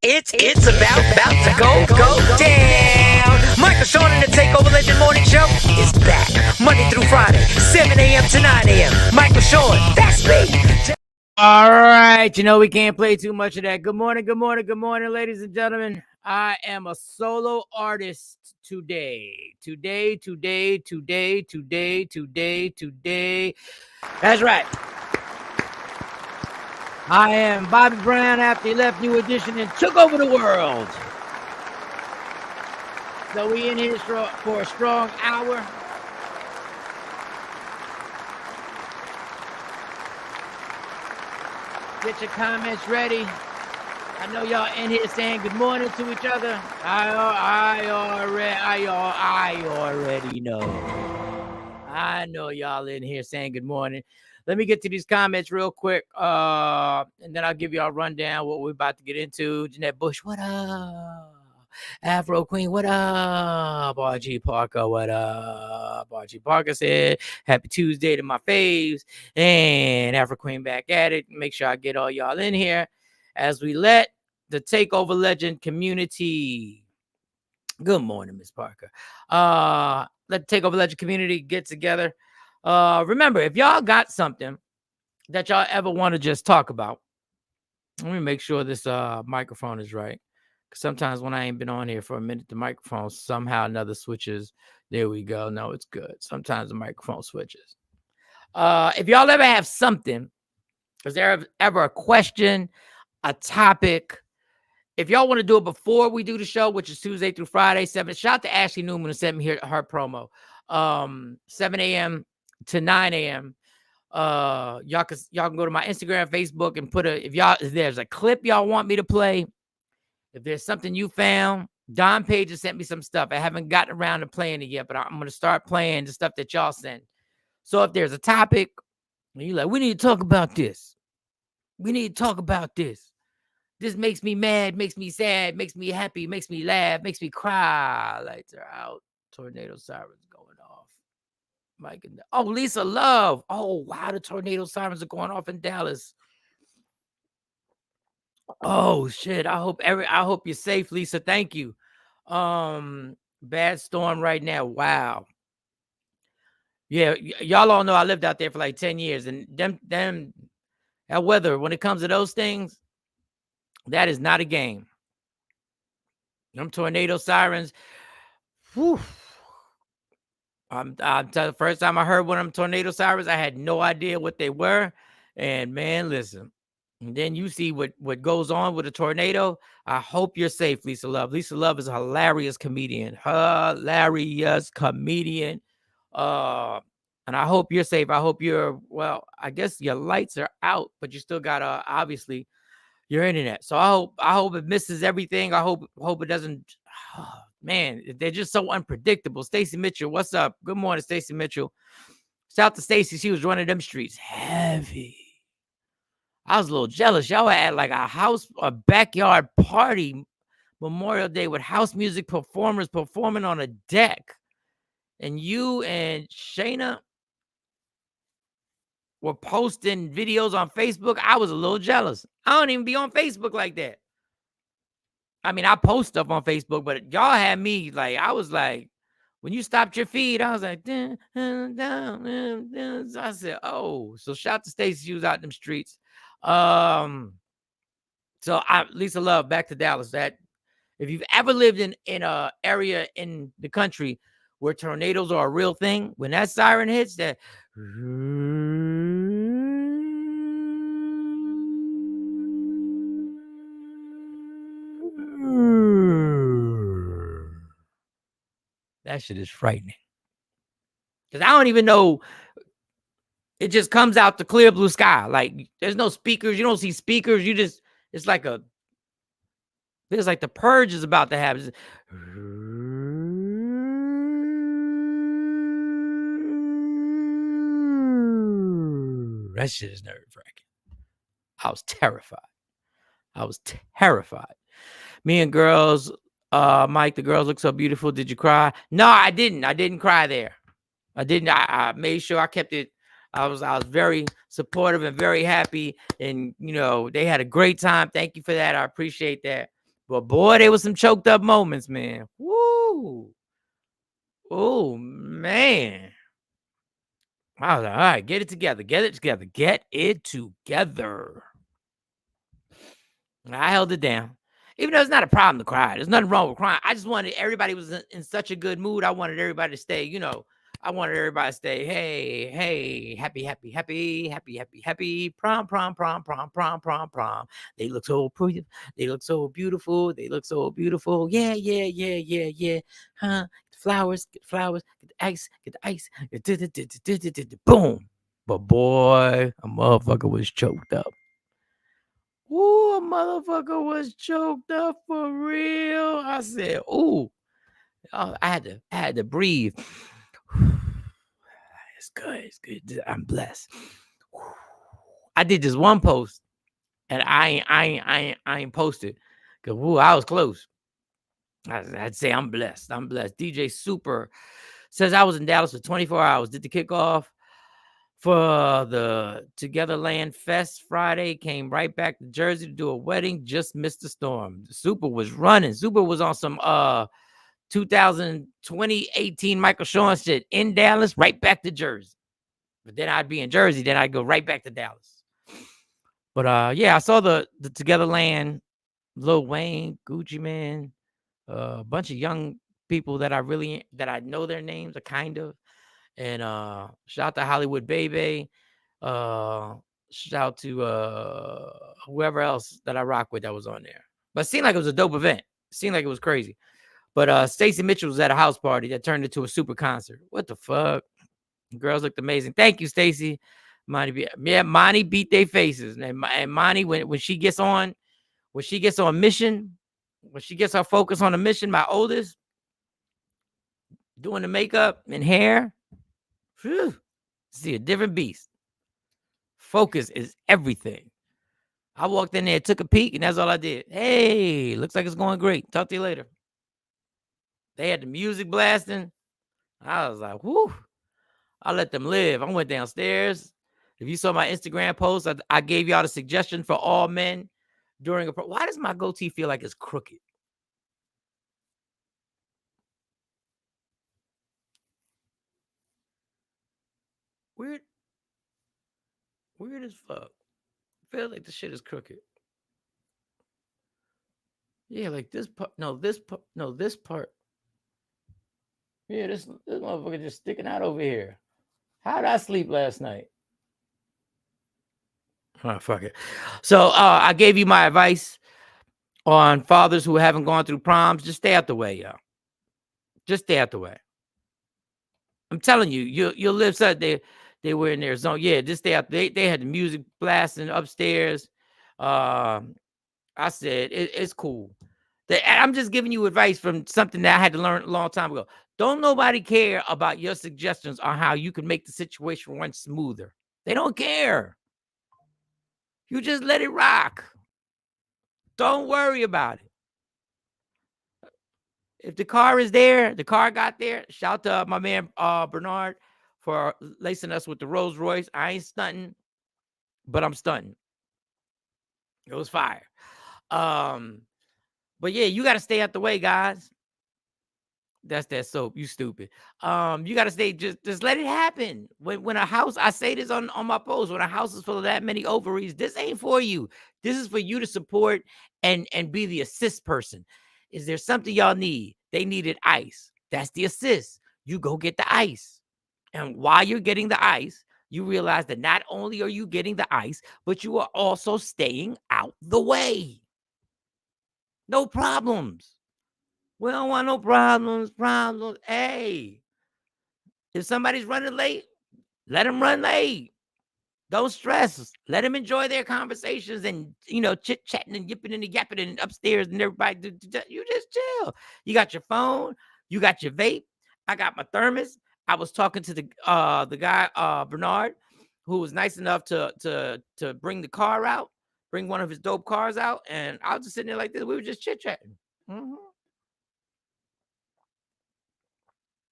It's about to go down. Michael Shawn and the Takeover Legend Morning Show is back Monday through Friday, 7 a.m. to 9 a.m. Michael Shawn, that's me. All right, we can't play too much of that. Good morning, ladies and gentlemen. I am a solo artist today. That's right. I am Bobby Brown after he left New Edition and took over the world. So we in here for a strong hour. Get your comments ready. I know y'all in here saying good morning to each other. I already know. I know y'all in here saying good morning. Let me get to these comments real quick, and then I'll give y'all a rundown what we're about to get into. Jeanette Bush, what up? Afro Queen, what up? RG Parker, what up? RG Parker said, happy Tuesday to my faves. And Afro Queen back at it. Make sure I get all y'all in here as we let the Takeover Legend community. Good morning, Miss Parker. Let the Takeover Legend community get together. Remember, if y'all got something that y'all ever want to just talk about, let me make sure this microphone is right. Sometimes when I ain't been on here for a minute, the microphone somehow another switches. There we go. No, it's good. Sometimes the microphone switches. If y'all ever have something, is there ever a question, a topic? If y'all want to do it before we do the show, which is Tuesday through Friday, 7. Shout out to Ashley Newman who sent me her promo. 7 a.m. to 9 a.m. Y'all can go to my Instagram, Facebook, and if there's a clip y'all want me to play. If there's something you found, Don Page has sent me some stuff. I haven't gotten around to playing it yet, but I'm going to start playing the stuff that y'all send. So if there's a topic, and you're like, we need to talk about this. We need to talk about this. This makes me mad, makes me sad, makes me happy, makes me laugh, makes me cry. Lights are out. Tornado sirens going off. Mike and Lisa Love. Oh, wow. The tornado sirens are going off in Dallas. Oh shit! I hope you're safe, Lisa. Thank you. Bad storm right now. Wow. Yeah, y'all all know I lived out there for like 10 years, and that weather, when it comes to those things, that is not a game. Them tornado sirens. Whew. The first time I heard one of them tornado sirens, I had no idea what they were, and man, listen. And then you see what goes on with a tornado. I hope you're safe, Lisa Love. Lisa Love is a hilarious comedian. And I hope you're safe. I hope I guess your lights are out, but you still got obviously your internet. So I hope it misses everything. I hope it doesn't. Oh, man, they're just so unpredictable. Stacey Mitchell, what's up? Good morning, Stacey Mitchell. Shout out to Stacey. She was running them streets heavy. I was a little jealous. Y'all had like a backyard party Memorial Day with house music performers performing on a deck. And you and Shayna were posting videos on Facebook. I was a little jealous. I don't even be on Facebook like that. I mean, I post stuff on Facebook, but y'all had me like, I was like, when you stopped your feed, I was like, dun, dun, dun, dun, dun. So I said, oh, so shout out to Stacey. She was out in them streets. Lisa Love, back to Dallas. That if you've ever lived in a area in the country where tornadoes are a real thing, when that siren hits, that shit is frightening. Because I don't even know. It just comes out the clear blue sky. Like there's no speakers. You don't see speakers. It's like feels like the purge is about to happen. That shit is nerve-wracking. I was terrified. Me and girls, Mike, the girls look so beautiful. Did you cry? No, I didn't. I didn't cry there. I didn't. I made sure I kept it. I was very supportive and very happy. And, they had a great time. Thank you for that. I appreciate that. But boy, there was some choked up moments, man. Woo! Oh man. I was like, all right, get it together, get it together, get it together. And I held it down. Even though it's not a problem to cry. There's nothing wrong with crying. I just wanted everybody was in such a good mood. I wanted everybody to stay, I wanted everybody to stay, hey, hey, happy, happy, happy, happy, happy, happy, prom, prom, prom, prom, prom, prom, prom. They look so pretty. They look so beautiful. They look so beautiful. Yeah, yeah, yeah, yeah, yeah. Huh? Get the flowers, get the ice, get the ice. Boom. But boy, a motherfucker was choked up. Ooh, a motherfucker was choked up for real. I said, ooh. I had to breathe. It's good. It's good. I'm blessed. I did this one post, and I ain't posted because I was close. I'd say I'm blessed. I'm blessed. DJ Super says I was in Dallas for 24 hours. Did the kickoff for the Togetherland Fest Friday. Came right back to Jersey to do a wedding. Just missed the storm. Super was running. Super was on some 2018 Michael Shawn shit in Dallas, right back to Jersey. But then I'd be in Jersey, then I'd go right back to Dallas. But yeah, I saw the Togetherland, Lil Wayne, Gucci Man, a bunch of young people that I know their names, kind of. And shout out to Hollywood Baby. Shout out to whoever else that I rock with that was on there. But it seemed like it was a dope event. It seemed like it was crazy. But Stacey Mitchell was at a house party that turned into a super concert. What the fuck? Girls looked amazing. Thank you, Stacey. Monty beat their faces. And Monty, when she gets on mission, when she gets her focus on a mission, my oldest, doing the makeup and hair, whew, see a different beast. Focus is everything. I walked in there, took a peek, and that's all I did. Hey, looks like it's going great. Talk to you later. They had the music blasting. I was like, whoo. I let them live. I went downstairs. If you saw my Instagram post, I gave y'all the suggestion for all men during why does my goatee feel like it's crooked? Weird as fuck. Feel like the shit is crooked. Yeah, like this part. No, this part. No, this part. Yeah, this motherfucker just sticking out over here. How did I sleep last night? Oh, fuck it. So I gave you my advice on fathers who haven't gone through proms. Just stay out the way, y'all. Just stay out the way. I'm telling you, you'll live such they were in their zone. Yeah, just stay out. They had the music blasting upstairs. I said it's cool. I'm just giving you advice from something that I had to learn a long time ago. Don't nobody care about your suggestions on how you can make the situation run smoother. They don't care. You just let it rock. Don't worry about it. If the car is there, the car got there. Shout out to my man Bernard for lacing us with the Rolls Royce. I ain't stunting, but I'm stunting. It was fire. But yeah, you got to stay out the way, guys. That's that soap. You stupid. You got to stay. Just let it happen. When a house, I say this on my post. When a house is full of that many ovaries, this ain't for you. This is for you to support and be the assist person. Is there something y'all need? They needed ice. That's the assist. You go get the ice. And while you're getting the ice, you realize that not only are you getting the ice, but you are also staying out the way. No problems. We don't want no problems. Hey, if somebody's running late, let them run late. Don't stress. Let them enjoy their conversations and, chit-chatting and yipping and yapping and upstairs and everybody. You just chill. You got your phone. You got your vape. I got my thermos. I was talking to the guy, Bernard, who was nice enough to bring the car out, bring one of his dope cars out. And I was just sitting there like this. We were just chit-chatting. Mm-hmm.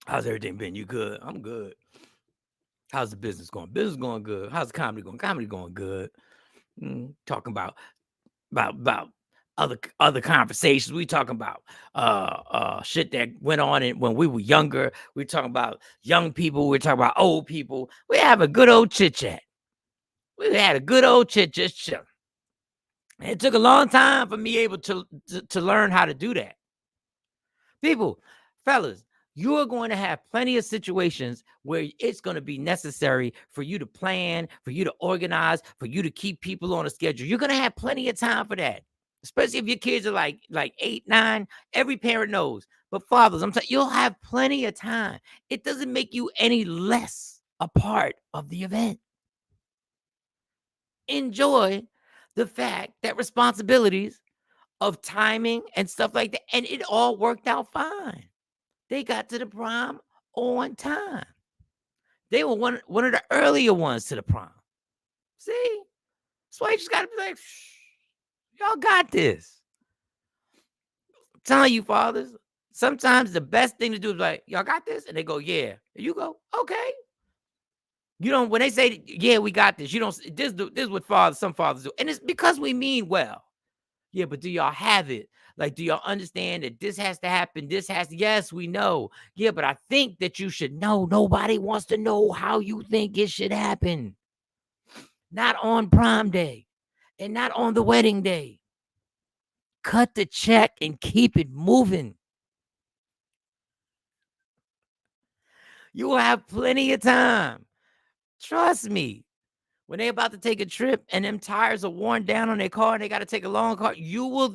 How's everything been? You good? I'm good. How's the business going? Business going good. How's the comedy going? Comedy going good. Talking about other conversations. We talking about shit that went on when we were younger. We talking about young people. We're talking about old people. We have a good old chit chat. We had a good old chit chat. It took a long time for me able to learn how to do that. People, fellas, you are going to have plenty of situations where it's going to be necessary for you to plan, for you to organize, for you to keep people on a schedule. You're going to have plenty of time for that, especially if your kids are like 8, 9. Every parent knows. But fathers, I'm telling you, you'll have plenty of time. It doesn't make you any less a part of the event. Enjoy the fact that responsibilities of timing and stuff like that, and it all worked out fine. They got to the prom on time. They were one of the earlier ones to the prom. See? That's why you just got to be like, y'all got this. I'm telling you, fathers, sometimes the best thing to do is like, y'all got this? And they go, yeah. And you go, okay. You don't, when they say, yeah, we got this, you don't, this is what some fathers do. And it's because we mean well. Yeah, but do y'all have it? Like, do y'all understand that this has to happen? Yes, we know. Yeah, but I think that you should know. Nobody wants to know how you think it should happen. Not on prom day and not on the wedding day. Cut the check and keep it moving. You will have plenty of time. Trust me. When they're about to take a trip and them tires are worn down on their car and they got to take a long car, you will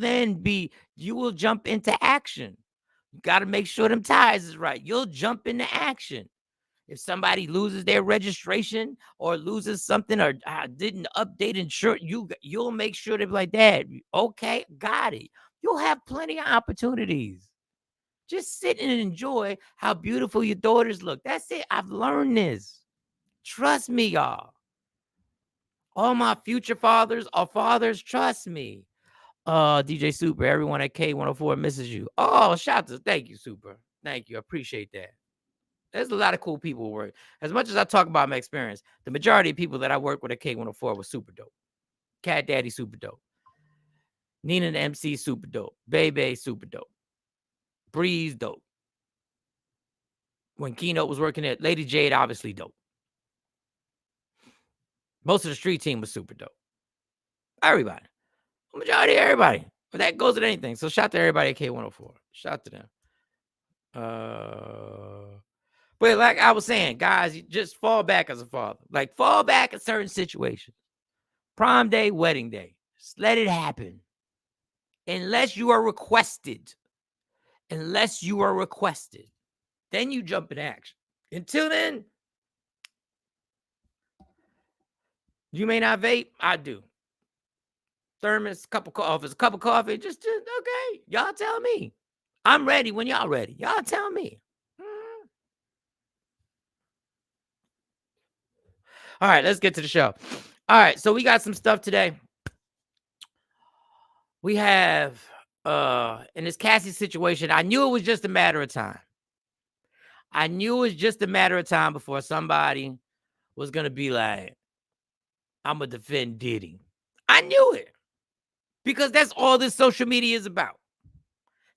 jump into action. You got to make sure them tires is right. You'll jump into action. If somebody loses their registration or loses something or didn't update insurance, you'll make sure they're like that. Okay, got it. You'll have plenty of opportunities. Just sit and enjoy how beautiful your daughters look. That's it. I've learned this. Trust me, y'all. All my future fathers are fathers. Trust me. DJ Super, everyone at K104 misses you. Oh, thank you, Super. Thank you. I appreciate that. There's a lot of cool people who work. As much as I talk about my experience, the majority of people that I work with at K104 was super dope. Cat Daddy, super dope. Nina the MC, super dope. Bebe, super dope. Breeze, dope. When Keynote was working there, Lady Jade, obviously dope. Most of the street team was super dope. Everybody. The majority of everybody. But that goes with anything. So shout to everybody at K104. Shout to them. But like I was saying, guys, you just fall back as a father. Like fall back in certain situations. Prom day, wedding day. Just let it happen. Unless you are requested. Then you jump in action. Until then, you may not vape. I do. Thermos, cup of coffee. Just okay. Y'all tell me. I'm ready when y'all ready. Y'all tell me. All right, let's get to the show. All right, so we got some stuff today. We have in this Cassie situation, I knew it was just a matter of time. Before somebody was going to be like, I'm going to defend Diddy. I knew it. Because that's all this social media is about.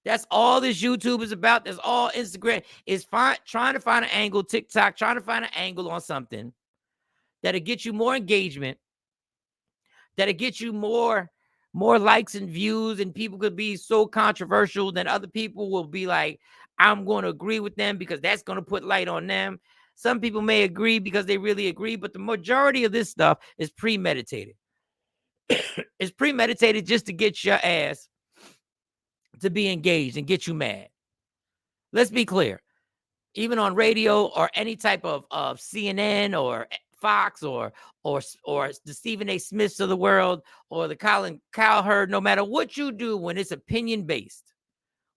That's all this YouTube is about. That's all Instagram is trying to find an angle, TikTok, trying to find an angle on something that'll get you more engagement, that'll get you more likes and views, and people could be so controversial that other people will be like, I'm going to agree with them because that's going to put light on them. Some people may agree because they really agree, but the majority of this stuff is premeditated. It's premeditated just to get your ass to be engaged and get you mad. Let's be clear. Even on radio or any type of CNN or Fox or the Stephen A. Smiths of the world or the Colin Cowherd, no matter what you do, when it's opinion based,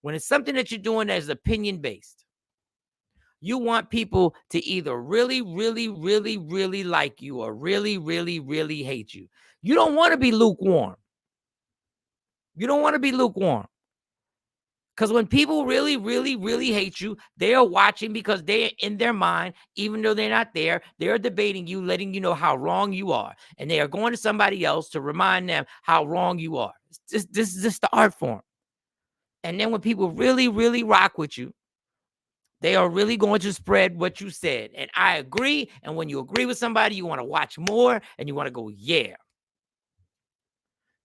when it's something that you're doing that is opinion based, you want people to either really, really, really, really like you or really, really, really hate you. You don't want to be lukewarm. Because when people really, really, really hate you, they are watching because they're in their mind, even though they're not there, they're debating you, letting you know how wrong you are. And they are going to somebody else to remind them how wrong you are. This is just the art form. And then when people really, really rock with you, they are really going to spread what you said. And I agree. And when you agree with somebody, you want to watch more and you want to go, yeah.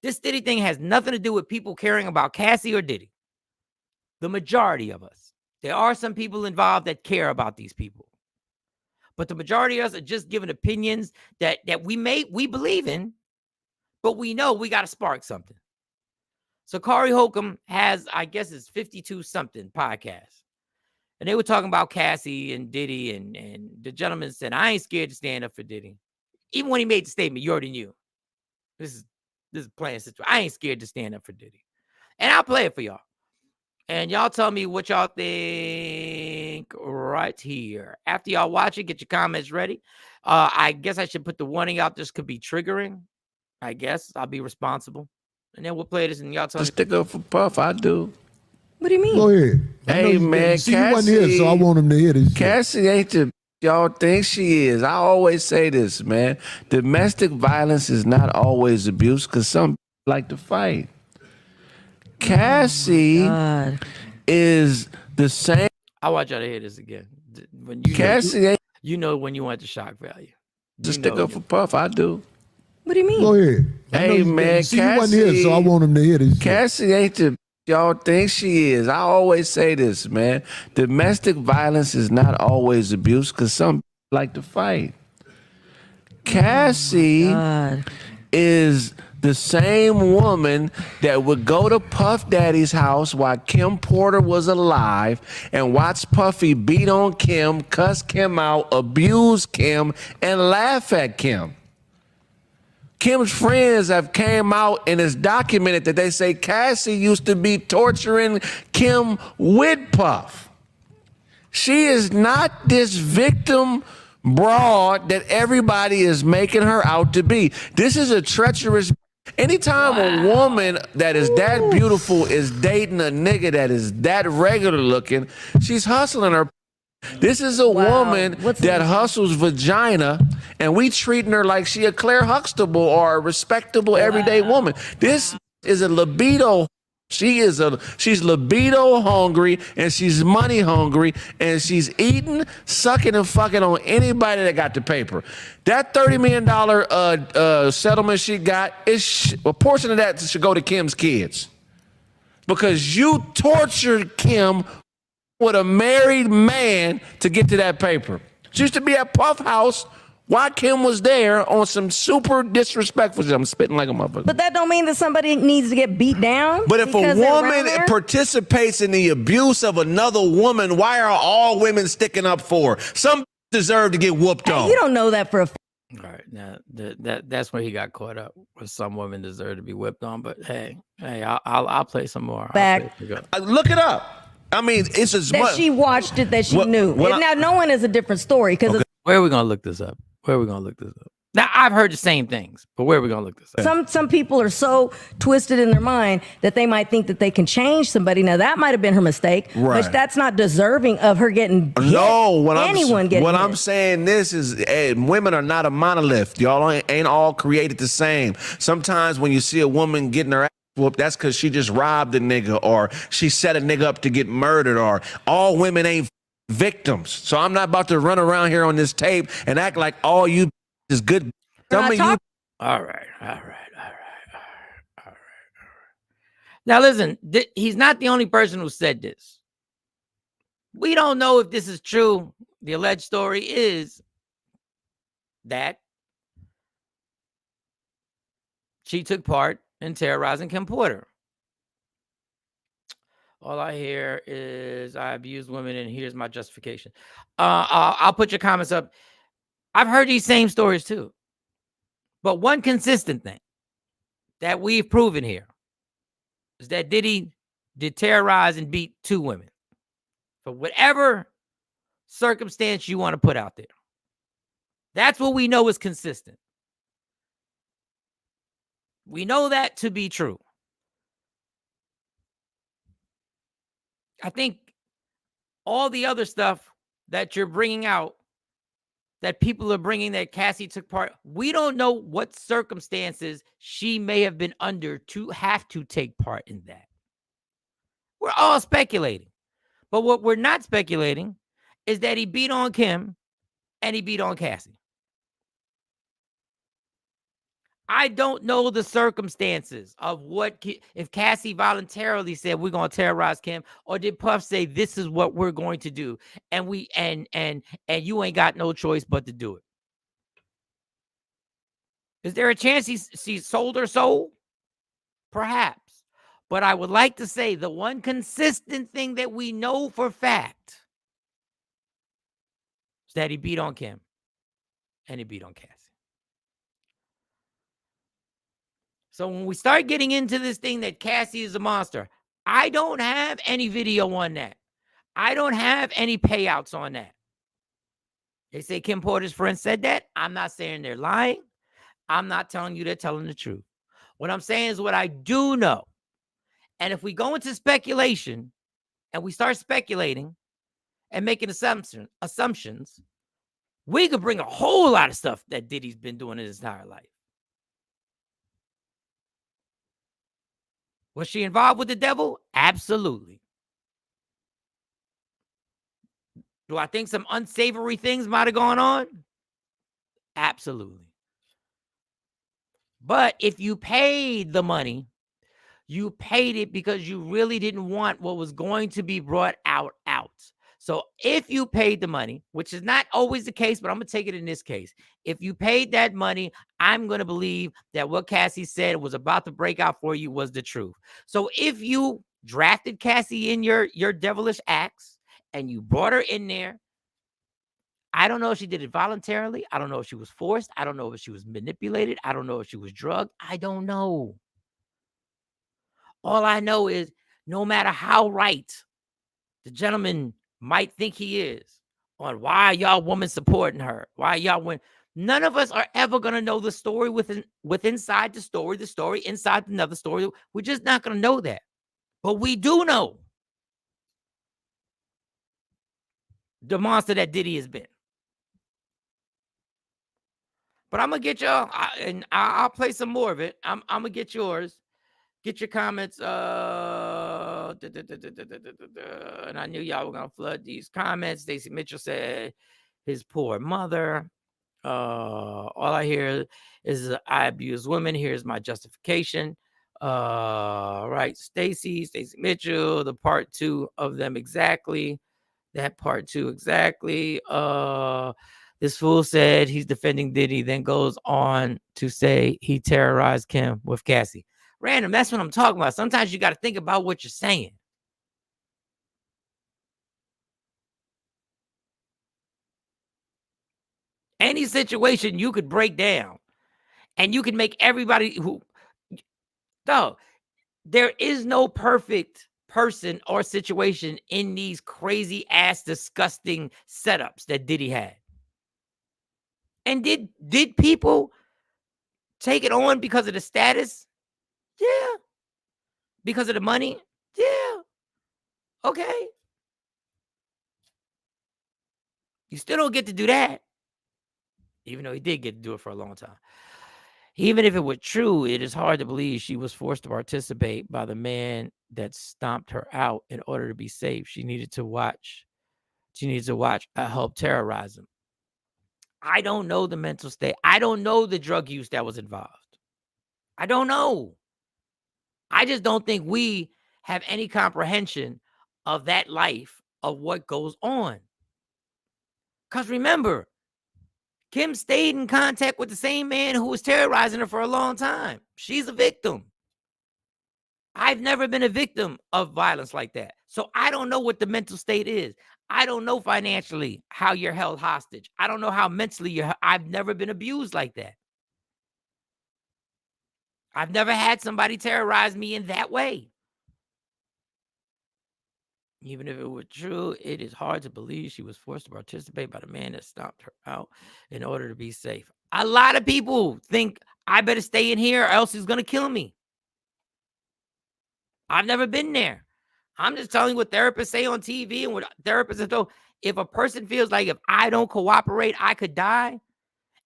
This Diddy thing has nothing to do with people caring about Cassie or Diddy. The majority of us. There are some people involved that care about these people. But the majority of us are just giving opinions that we believe in, but we know we got to spark something. So Corey Holcomb has, I guess it's 52 something podcast. And they were talking about Cassie and Diddy, and the gentleman said, I ain't scared to stand up for Diddy. Even when he made the statement, you already knew. This is playing situation. I ain't scared to stand up for Diddy. And I'll play it for y'all. And y'all tell me what y'all think right here. After y'all watch it, get your comments ready. I guess I should put the warning out. This could be triggering. I guess I'll be responsible. And then we'll play this and y'all tell me. Stick up for Puff, I do. What do you mean? Go ahead. Hey, man, see, you wasn't here, so I want him to hear this. Cassie ain't the y'all think she is. I always say this, man. Domestic violence is not always abuse because some like to fight. Cassie is the same. I want y'all to hear this again. When you Cassie ain't you know when you want the shock value. to stick up for Puff, I do. What do you mean? Go ahead. Hey, man, see, you wasn't here, so I want him to hear this. Cassie ain't the y'all think she is. I always say this, man. Domestic violence is not always abuse because some like to fight. Cassie is the same woman that would go to Puff Daddy's house while Kim Porter was alive and watch Puffy beat on Kim, cuss Kim out, abuse Kim, and laugh at Kim. Kim's friends have came out and it's documented that they say Cassie used to be torturing Kim with Puff. She is not this victim broad that everybody is making her out to be. This is a treacherous. Anytime a woman that is that beautiful is dating a nigga that is that regular looking, she's hustling her. This is a woman that hustles vagina, and we treating her like she a Claire Huxtable or a respectable everyday woman. This is a libido. She's libido hungry, and she's money hungry, and she's eating, sucking, and fucking on anybody that got the paper. That $30 million settlement she got, a portion of that should go to Kim's kids. Because you tortured Kim with a married man to get to that paper. She used to be at Puff House while Kim was there on some super disrespectful shit. I'm spitting like a motherfucker. But that don't mean that somebody needs to get beat down. But if a woman participates in the abuse of another woman, why are all women sticking up for her? Some deserve to get whooped on. You don't know that for a All right, now that's where he got caught up. With some women deserve to be whipped on, but hey, I'll play some more. Look it up. I mean, it's as much. That she watched it, that she knew. Now, knowing is a different story. Because where are we going to look this up? Now, I've heard the same things, but where are we going to look this up? Some people are so twisted in their mind that they might think that they can change somebody. Now, that might have been her mistake, but that's not deserving of her getting hit. No, I'm saying this is women are not a monolith. Y'all ain't all created the same. Sometimes when you see a woman getting her ass whooped, that's because she just robbed a nigga or she set a nigga up to get murdered, or all women ain't victims. So I'm not about to run around here on this tape and act like all you is good. Some of you. All right. Now listen, he's not the only person who said this. We don't know if this is true. The alleged story is that she took part in terrorizing Kim Porter. All I hear is I abused women and here's my justification. I'll put your comments up. I've heard these same stories too. But one consistent thing that we've proven here is that Diddy did terrorize and beat two women for whatever circumstance you want to put out there. That's what we know is consistent. We know that to be true. I think all the other stuff that you're bringing out that people are bringing that Cassie took part. We don't know what circumstances she may have been under to have to take part in that. We're all speculating. But what we're not speculating is that he beat on Kim and he beat on Cassie. I don't know the circumstances of what, if Cassie voluntarily said we're going to terrorize Kim, or did Puff say this is what we're going to do, and we and you ain't got no choice but to do it. Is there a chance she sold her soul? Perhaps. But I would like to say the one consistent thing that we know for fact is that he beat on Kim and he beat on Cassie. So when we start getting into this thing that Cassie is a monster, I don't have any video on that. I don't have any payouts on that. They say Kim Porter's friend said that. I'm not saying they're lying. I'm not telling you they're telling the truth. What I'm saying is what I do know. And if we go into speculation and we start speculating and making assumptions, we could bring a whole lot of stuff that Diddy's been doing his entire life. Was she involved with the devil? Absolutely. Do I think some unsavory things might have gone on? Absolutely. But if you paid the money, you paid it because you really didn't want what was going to be brought out. So if you paid the money, which is not always the case, but I'm going to take it in this case. If you paid that money, I'm going to believe that what Cassie said was about to break out for you was the truth. So if you drafted Cassie in your devilish acts and you brought her in there, I don't know if she did it voluntarily. I don't know if she was forced. I don't know if she was manipulated. I don't know if she was drugged. I don't know. All I know is no matter how right the gentleman might think he is on why y'all women supporting her, why y'all win, none of us are ever going to know the story inside the story inside another story. We're just not going to know that. But we do know the monster that Diddy has been. But I'm going to get y'all, and I'll play some more of it. I'm going to get yours. Get your comments. And I knew y'all were going to flood these comments. Stacey Mitchell said his poor mother. All I hear is I abuse women. Here's my justification. Right. Stacey Mitchell, the part 2 of them exactly. That part 2 exactly. This fool said he's defending Diddy, then goes on to say he terrorized Kim with Cassie. Random, that's what I'm talking about. Sometimes you got to think about what you're saying. Any situation you could break down and you can make everybody who, no, there is no perfect person or situation in these crazy ass, disgusting setups that Diddy had. And did people take it on because of the status? Yeah. Because of the money? Yeah. Okay. You still don't get to do that. Even though he did get to do it for a long time. Even if it were true, it is hard to believe she was forced to participate by the man that stomped her out in order to be safe. She needed to watch. I helped terrorize him. I don't know the mental state. I don't know the drug use that was involved. I don't know. I just don't think we have any comprehension of that life, of what goes on. Because remember, Kim stayed in contact with the same man who was terrorizing her for a long time. She's a victim. I've never been a victim of violence like that. So I don't know what the mental state is. I don't know financially how you're held hostage. I don't know how mentally I've never been abused like that. I've never had somebody terrorize me in that way. Even if it were true, it is hard to believe she was forced to participate by the man that stomped her out in order to be safe. A lot of people think I better stay in here or else he's going to kill me. I've never been there. I'm just telling you what therapists say on TV and what therapists have told. if a person feels like if I don't cooperate, I could die.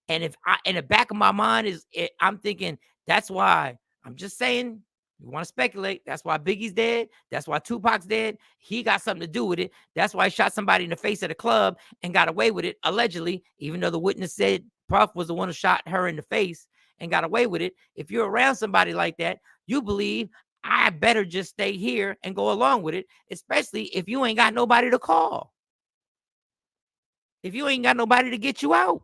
And if I, in the back of my mind I'm thinking, that's why, I'm just saying, you want to speculate, that's why Biggie's dead. That's why Tupac's dead. He got something to do with it. That's why he shot somebody in the face at a club and got away with it, allegedly, even though the witness said Puff was the one who shot her in the face and got away with it. If you're around somebody like that, you believe I better just stay here and go along with it, especially if you ain't got nobody to call. If you ain't got nobody to get you out.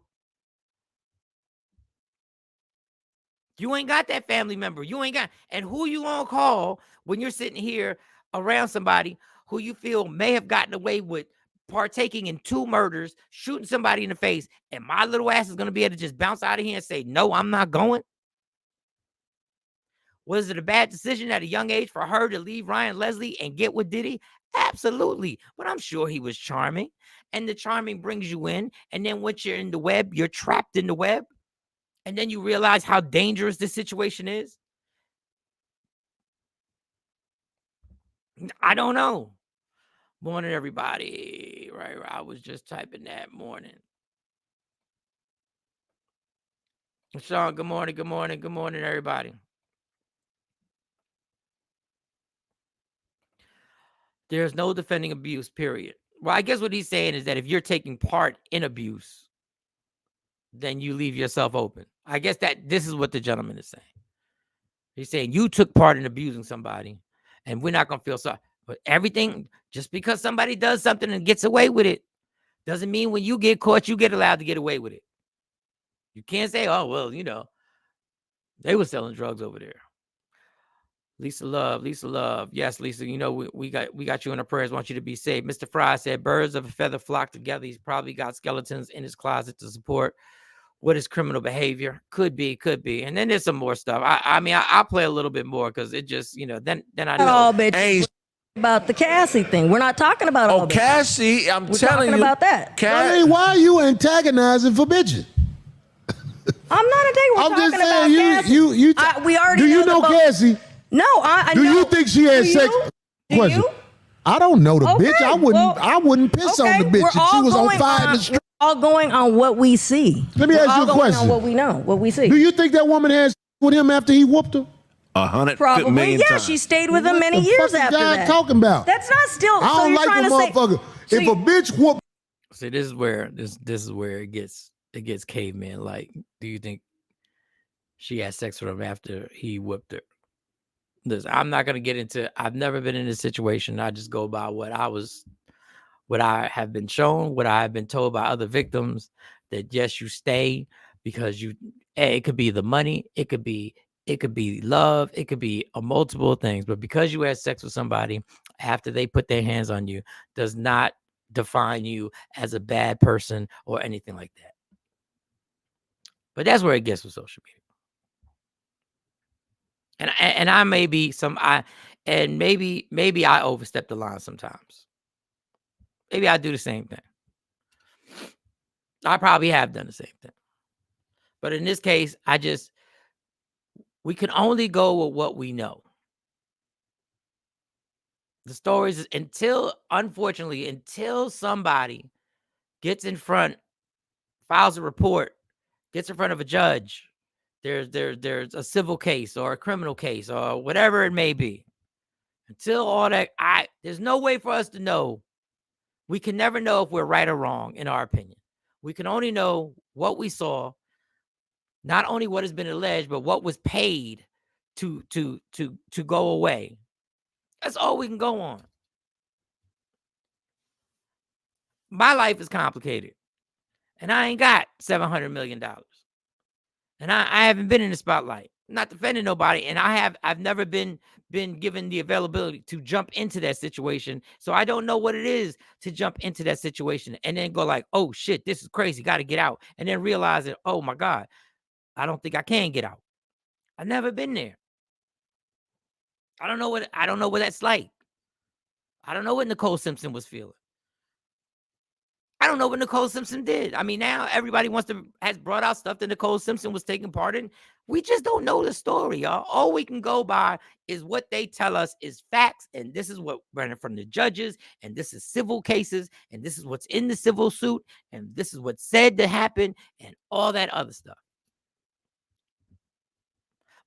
You ain't got that family member. You ain't got, and who you gonna call when you're sitting here around somebody who you feel may have gotten away with partaking in 2 murders, shooting somebody in the face, and my little ass is gonna be able to just bounce out of here and say, no, I'm not going? Was it a bad decision at a young age for her to leave Ryan Leslie and get with Diddy? Absolutely. But I'm sure he was charming, and the charming brings you in, and then once you're in the web, you're trapped in the web. And then you realize how dangerous this situation is. I don't know. Morning, everybody. Right. I was just typing that morning. Shawn, good morning. Good morning. Good morning, everybody. There's no defending abuse, period. Well, I guess what he's saying is that if you're taking part in abuse, then you leave yourself open. I guess that this is what the gentleman is saying. He's saying you took part in abusing somebody, and we're not going to feel sorry. But everything, just because somebody does something and gets away with it, doesn't mean when you get caught, you get allowed to get away with it. You can't say, oh, well, you know, they were selling drugs over there. Lisa Love. Yes, Lisa, you know, we got you in our prayers. Want you to be safe. Mr. Fry said, birds of a feather flock together. He's probably got skeletons in his closet to support what is criminal behavior. Could be. And then there's some more stuff. I mean, I'll play a little bit more because it just, you know, then I know. Oh, bitch. About the Cassie thing. We're not talking about all this. Cassie, I'm We're telling talking you. about that. I mean, why are you antagonizing for bitches? I'm not a day. We're I'm talking just saying, about Cassie. We already do you know about, Cassie? No, I do know. you think she had sex? Do you? I don't know the Okay, bitch. I wouldn't piss on the bitch if she was on fire in the street. We're all going on what we see. Let me ask you a question. On what we know, what we see. Do you think that woman has with him after he whooped her? 100 Probably, million yeah. times. She stayed with him many years after that. Talking about? That's not still. I don't like the motherfucker. If a bitch whoop. See, this is where it gets caveman like. Do you think she had sex with him after he whooped her? Listen, I'm not gonna get into. I've never been in this situation. I just go by what I have been shown, what I have been told by other victims. That yes, you stay because it could be the money, it could be love, it could be a multiple things, but because you had sex with somebody after they put their hands on you does not define you as a bad person or anything like that. But that's where it gets with social media. And I may be maybe I overstep the line sometimes. Maybe I do the same thing. I probably have done the same thing. But in this case, we can only go with what we know. The stories unfortunately, until somebody gets in front, files a report, gets in front of a judge, there's a civil case or a criminal case or whatever it may be. Until all that, there's no way for us to know. We can never know if we're right or wrong in our opinion. We can only know what we saw, not only what has been alleged, but what was paid to go away. That's all we can go on. My life is complicated, and I ain't got $700 million, and I haven't been in the spotlight. I'm not defending nobody, and I've never been given the availability to jump into that situation, so I don't know what it is to jump into that situation and then go like, oh shit, this is crazy, got to get out, and then realize that, oh my God, I don't think I can get out. I've never been there. I don't know what that's like. I don't know what Nicole Simpson was feeling. I don't know what Nicole Simpson did. I mean, now everybody has brought out stuff that Nicole Simpson was taking part in. We just don't know the story, y'all. All we can go by is what they tell us is facts, and this is what running from the judges, and this is civil cases, and this is what's in the civil suit, and this is what's said to happen, and all that other stuff.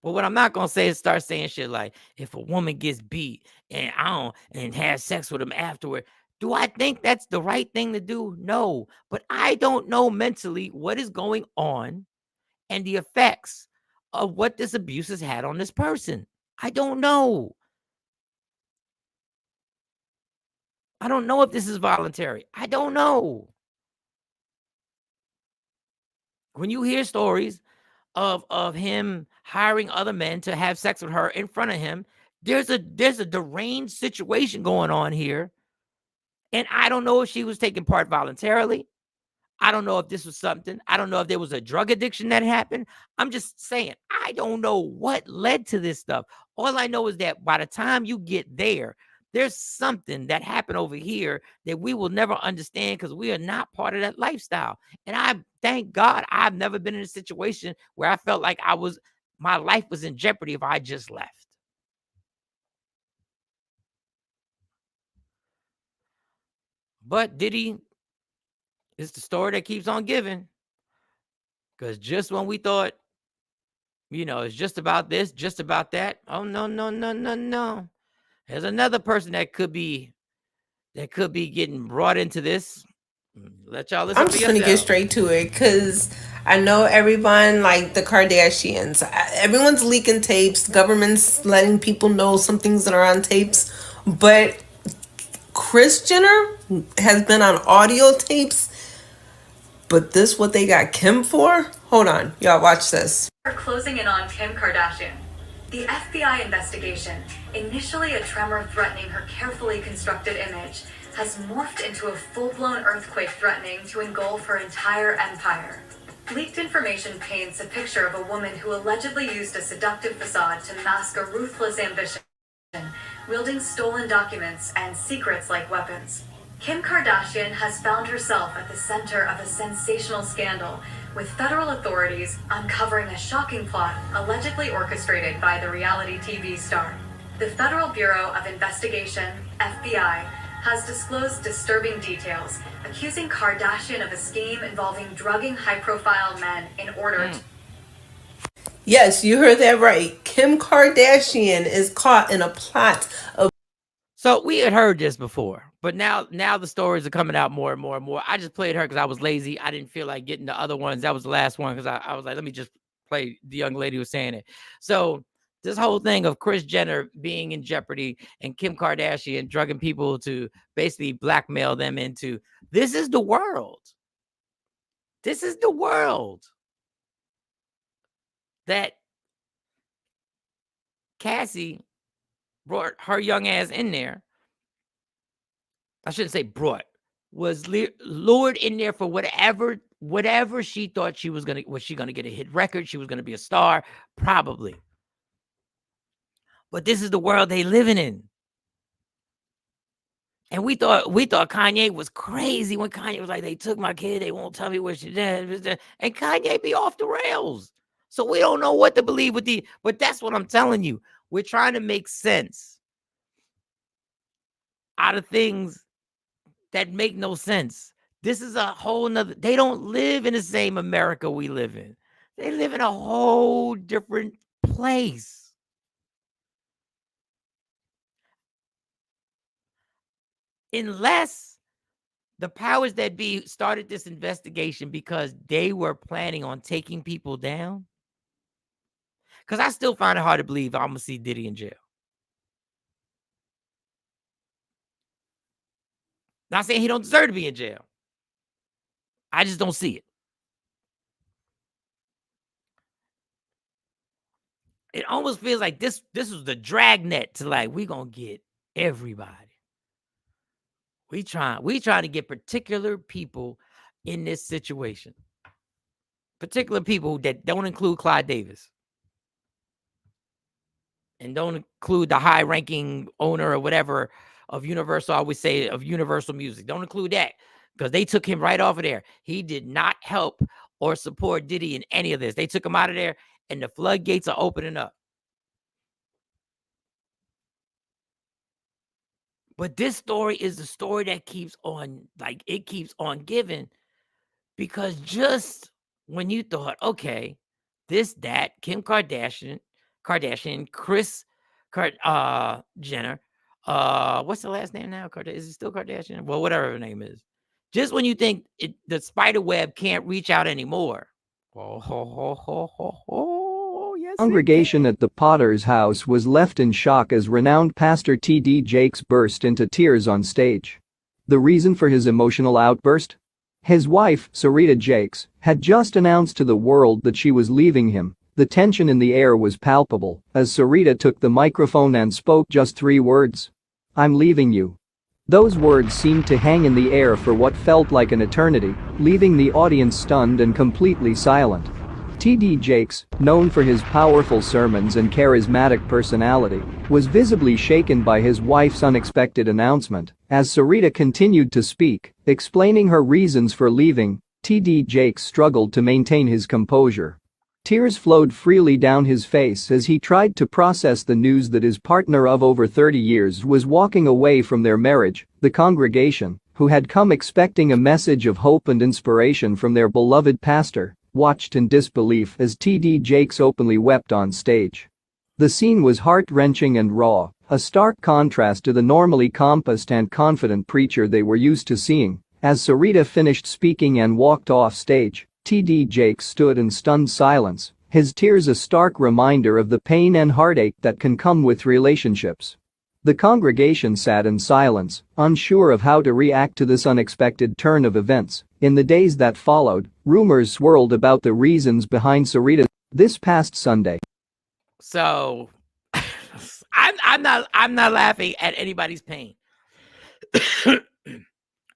But what I'm not gonna say is start saying shit like, if a woman gets beat and has sex with him afterward, do I think that's the right thing to do? No, but I don't know mentally what is going on and the effects of what this abuse has had on this person. I don't know. I don't know if this is voluntary. I don't know. When you hear stories of him hiring other men to have sex with her in front of him, there's a deranged situation going on here. And I don't know if she was taking part voluntarily. I don't know if this was something. I don't know if there was a drug addiction that happened. I'm just saying, I don't know what led to this stuff. All I know is that by the time you get there, there's something that happened over here that we will never understand because we are not part of that lifestyle. And I thank God I've never been in a situation where I felt like my life was in jeopardy if I just left. But Diddy is the story that keeps on giving. Because just when we thought, it's just about this, just about that. Oh, no, no, no, no, no. There's another person that could be getting brought into this. Let y'all listen. I'm just gonna get straight to it because I know everyone, like the Kardashians, everyone's leaking tapes. Government's letting people know some things that are on tapes, but Kris Jenner has been on audio tapes. But this what they got Kim for? Hold on, y'all watch this. We're closing in on Kim Kardashian. The FBI investigation, initially a tremor threatening her carefully constructed image, has morphed into a full-blown earthquake threatening to engulf her entire empire. Leaked information paints a picture of a woman who allegedly used a seductive facade to mask a ruthless ambition, wielding stolen documents and secrets like weapons. Kim Kardashian has found herself at the center of a sensational scandal, with federal authorities uncovering a shocking plot allegedly orchestrated by the reality TV star. The Federal Bureau of Investigation, FBI, has disclosed disturbing details, accusing Kardashian of a scheme involving drugging high-profile men in order to... Yes, you heard that right. Kim Kardashian is caught in a plot of... So we had heard this before, but now the stories are coming out more and more and more. I just played her because I was lazy. I didn't feel like getting the other ones. That was the last one because I was like, let me just play the young lady who was saying it. So this whole thing of Kris Jenner being in jeopardy and Kim Kardashian drugging people to basically blackmail them into, this is the world. This is the world that Cassie brought her young ass in there. I shouldn't say brought, was lured in there for whatever she thought she was was she going to get a hit record? She was going to be a star? Probably. But this is the world they living in. And we thought Kanye was crazy when Kanye was like, they took my kid, they won't tell me what she did. And Kanye be off the rails. So we don't know what to believe but that's what I'm telling you. We're trying to make sense out of things that make no sense. This is a whole nother, they don't live in the same America we live in. They live in a whole different place. Unless the powers that be started this investigation because they were planning on taking people down. Because I still find it hard to believe I'm going to see Diddy in jail. Not saying he don't deserve to be in jail. I just don't see it. It almost feels like this was the dragnet to like, we going to get everybody. We trying to get particular people in this situation. Particular people that don't include Clyde Davis. And don't include the high-ranking owner or whatever of Universal, I would say, of Universal Music. Don't include that. because they took him right off of there. He did not help or support Diddy in any of this. They took him out of there, and the floodgates are opening up. But this story is the story that keeps on, like, it keeps on giving, because just when you thought, okay, this, that, Kim Kardashian, Kris Jenner, what's the last name now? Is it still Kardashian? Well, whatever her name is. Just when you think the spider web can't reach out anymore. Yes, Congregation at the Potter's house was left in shock as renowned pastor T.D. Jakes burst into tears on stage. The reason for his emotional outburst? His wife, Sarita Jakes, had just announced to the world that she was leaving him. The tension in the air was palpable as Sarita took the microphone and spoke just 3 words. "I'm leaving you." Those words seemed to hang in the air for what felt like an eternity, leaving the audience stunned and completely silent. T.D. Jakes, known for his powerful sermons and charismatic personality, was visibly shaken by his wife's unexpected announcement. As Sarita continued to speak, explaining her reasons for leaving, T.D. Jakes struggled to maintain his composure. Tears flowed freely down his face as he tried to process the news that his partner of over 30 years was walking away from their marriage. The congregation, who had come expecting a message of hope and inspiration from their beloved pastor, watched in disbelief as T.D. Jakes openly wept on stage. The scene was heart-wrenching and raw, a stark contrast to the normally composed and confident preacher they were used to seeing. As Sarita finished speaking and walked off stage, T.D. Jakes stood in stunned silence, his tears a stark reminder of the pain and heartache that can come with relationships. The congregation sat in silence, unsure of how to react to this unexpected turn of events. In the days that followed, rumors swirled about the reasons behind Sarita's this past Sunday. So, I'm not laughing at anybody's pain.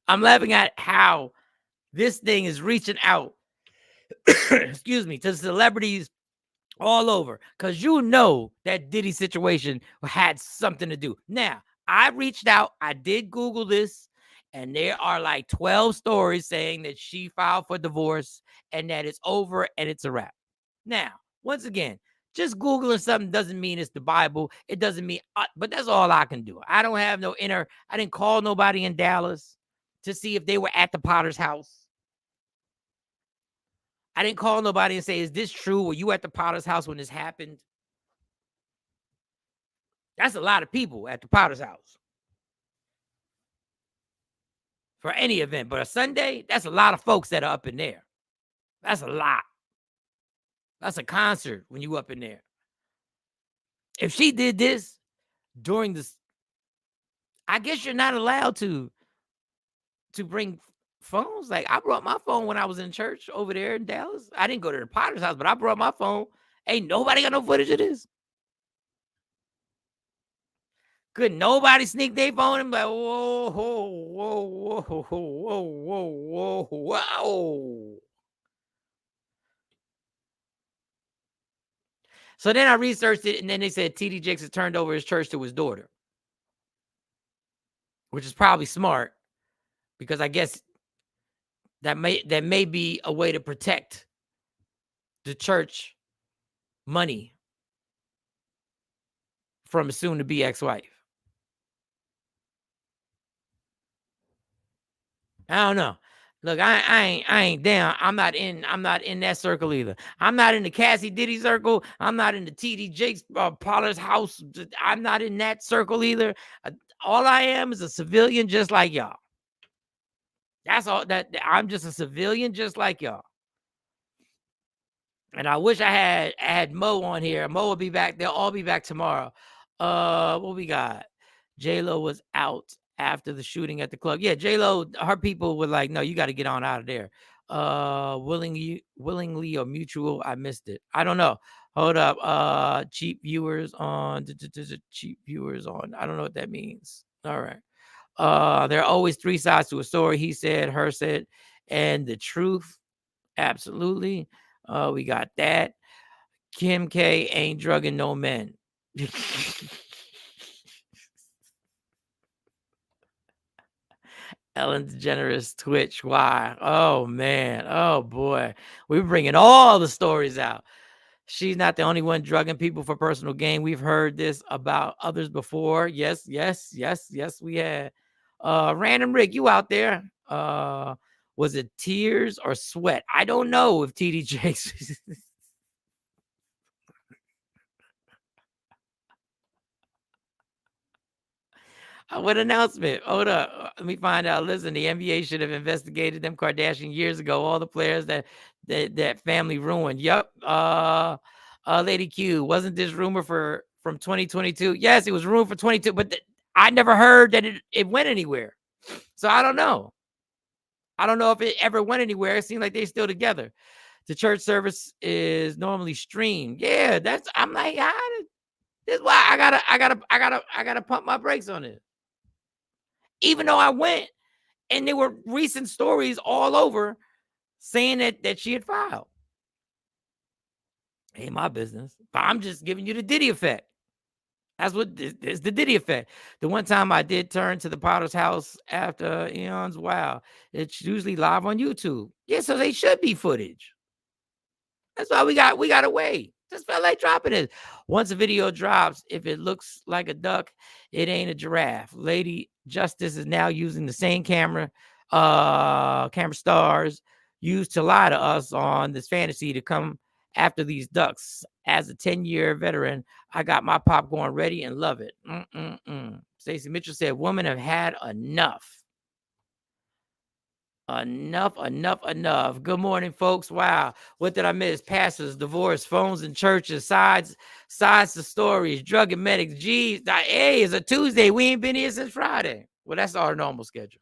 I'm laughing at how this thing is reaching out, excuse me, to celebrities all over, because you know that Diddy situation had something to do. Now, I reached out, I did Google this, and there are like 12 stories saying that she filed for divorce and that it's over and it's a wrap. Now, once again, just Googling something doesn't mean it's the Bible. It doesn't mean, but that's all I can do. I don't have I didn't call nobody in Dallas to see if they were at the Potter's house. I didn't call nobody and say, is this true? Were you at the Potter's house when this happened? That's a lot of people at the Potter's house for any event. But a Sunday, that's a lot of folks that are up in there. That's a lot. That's a concert when you up in there. If she did this during this, I guess you're not allowed to bring phones. Like, I brought my phone when I was in church over there in Dallas. I didn't go to the Potter's house, but I brought my phone. Ain't nobody got no footage of this. Could nobody sneak their phone and be like, whoa, whoa, whoa, whoa, whoa, whoa, whoa, whoa. So then I researched it, and then they said T.D. Jakes has turned over his church to his daughter, which is probably smart, because I guess that may be a way to protect the church money from a soon-to-be ex-wife. I don't know. Look, I ain't down. I'm not in that circle either. I'm not in the Cassie Diddy circle. I'm not in the T.D. Jakes Potter's house. I'm not in that circle either. All I am is a civilian just like y'all. That's all. That I'm just a civilian just like y'all. And I wish I had Mo on here. Mo will be back. They'll all be back tomorrow. What we got? J-Lo was out after the shooting at the club. Yeah, J-Lo, her people were like, no, you got to get on out of there. Willingly or mutual. I missed it. I don't know. Hold up. Cheap viewers on. Cheap viewers on. I don't know what that means. All right. There are always 3 sides to a story. He said, her said, and the truth. Absolutely. We got that. Kim K ain't drugging no men. Ellen DeGeneres Twitch. Why? Oh man. Oh boy. We're bringing all the stories out. She's not the only one drugging people for personal gain. We've heard this about others before. Yes, we had. Random Rick, you out there? Was it tears or sweat? I don't know if TD Jakes. What announcement? Hold up. Let me find out. Listen, the NBA should have investigated them Kardashian years ago. All the players that family ruined. Yep. Lady Q, wasn't this rumor from 2022? Yes, it was rumored for 22, but I never heard that it went anywhere. So I don't know. I don't know if it ever went anywhere. It seemed like they're still together. The church service is normally streamed. Yeah, I'm like, this is why I gotta pump my brakes on it. Even though I went and there were recent stories all over saying that she had filed. Ain't my business. But I'm just giving you the Diddy effect. That's what it's the Diddy effect. The one time I did turn to the Potter's house after Eons, wow, it's usually live on YouTube. Yeah, so they should be footage. That's why we got to wait. Just felt like dropping it. Once a video drops, if it looks like a duck, it ain't a giraffe. Lady Justice is now using the same camera stars used to lie to us on this fantasy to come after these ducks. As a 10-year veteran, I got my popcorn ready and love it. Stacey Mitchell said, women have had enough. Enough. Good morning, folks. Wow. What did I miss? Pastors, divorce, phones in churches, sides to stories, drug and medics. Geez, hey, it's a Tuesday. We ain't been here since Friday. Well, that's our normal schedule.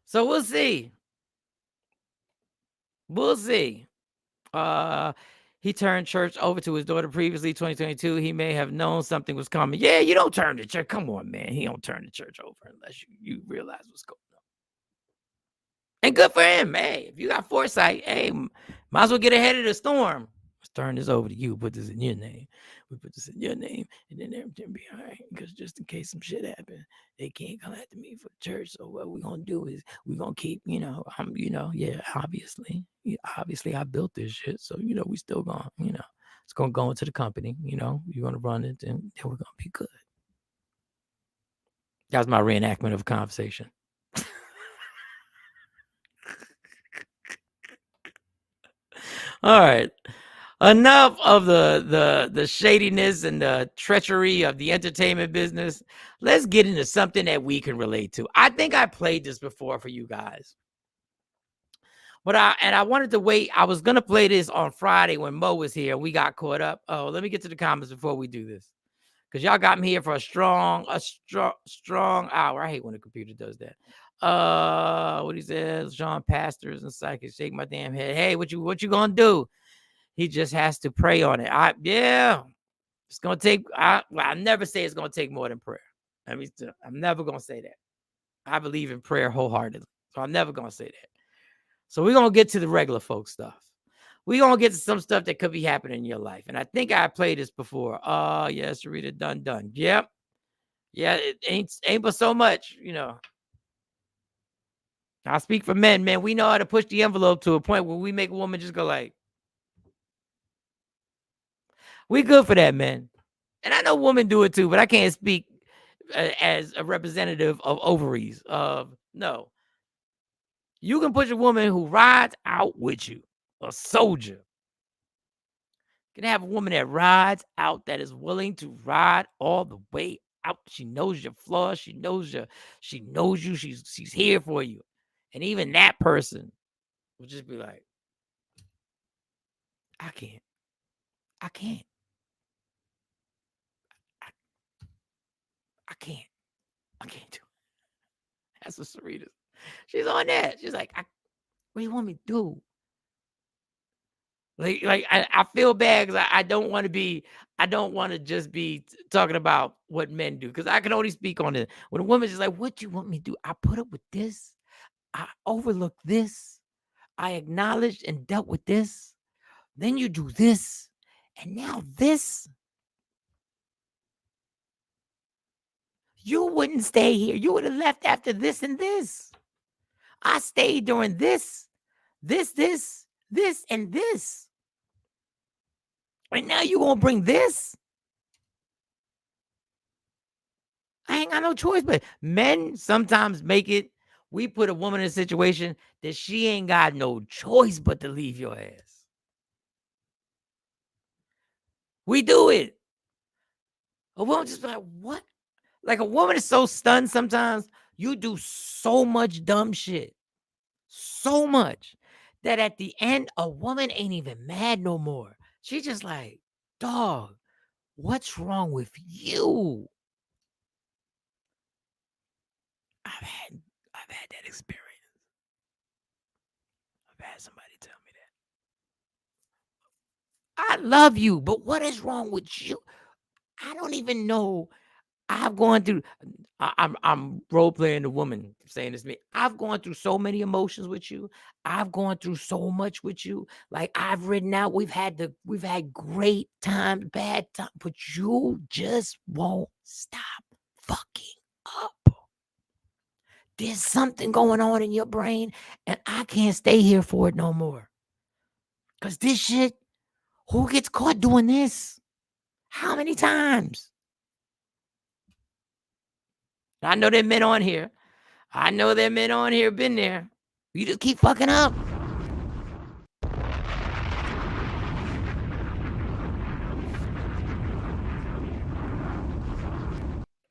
So we'll see. He turned church over to his daughter previously, 2022. He may have known something was coming. Yeah, you don't turn the church. Come on, man. He don't turn the church over unless you realize what's going on. And good for him. Hey, if you got foresight, hey, might as well get ahead of the storm. Let's turn this over to you. Put this in your name. We put this in your name, and then everything be all right. Because just in case some shit happen, they can't come after me for church. So what we're gonna do is we're gonna keep, obviously I built this shit. So we still gonna, it's gonna go into the company. You're gonna run it, and then we're gonna be good. That was my reenactment of a conversation. All right. Enough of the shadiness and the treachery of the entertainment business. Let's get into something that we can relate to. I think I played this before for you guys. But I wanted to wait. I was gonna play this on Friday when Mo was here. We got caught up. Oh, let me get to the comments before we do this. Because y'all got me here for a strong hour. I hate when the computer does that. What he says, Shawn, pastors and psychics, shake my damn head. Hey, what you gonna do? He just has to pray on it. It's gonna take. I never say it's gonna take more than prayer. I'm never gonna say that. I believe in prayer wholeheartedly, so I'm never gonna say that. So we're gonna get to the regular folk stuff. We're gonna get to some stuff that could be happening in your life, and I think I played this before. Yes, Rita, done. Yep. Yeah, it ain't but so much, I speak for men, man. We know how to push the envelope to a point where we make a woman just go like, we good for that, man. And I know women do it too, but I can't speak as a representative of ovaries. No. You can push a woman who rides out with you, a soldier. You can have a woman that rides out, that is willing to ride all the way out. She knows your flaws. She knows you. She's here for you. And even that person will just be like, I can't do it. That's what Sarita. She's on that. She's like, what do you want me to do? Like I feel bad because I don't want to just be talking about what men do, because I can only speak on it. When a woman's just like, what do you want me to do? I put up with this. I overlooked this. I acknowledged and dealt with this. Then you do this. And now this. You wouldn't stay here. You would have left after this and this. I stayed during this, and this. And now you gonna bring this? I ain't got no choice. But men sometimes make it. We put a woman in a situation that she ain't got no choice but to leave your ass. We do it. A woman just like, what? Like a woman is so stunned sometimes. You do so much dumb shit. So much that at the end, a woman ain't even mad no more. She just like, dog, what's wrong with you? I've had that experience. I've had somebody tell me that. I love you, but what is wrong with you? I don't even know. I've gone through. I'm role playing the woman saying this to me. I've gone through so many emotions with you. I've gone through so much with you. Like I've written out. We've had great times, bad times, but you just won't stop fucking up. There's something going on in your brain, and I can't stay here for it no more. Cause this shit, who gets caught doing this? How many times? I know there are men on here. I know there are men on here been there. You just keep fucking up.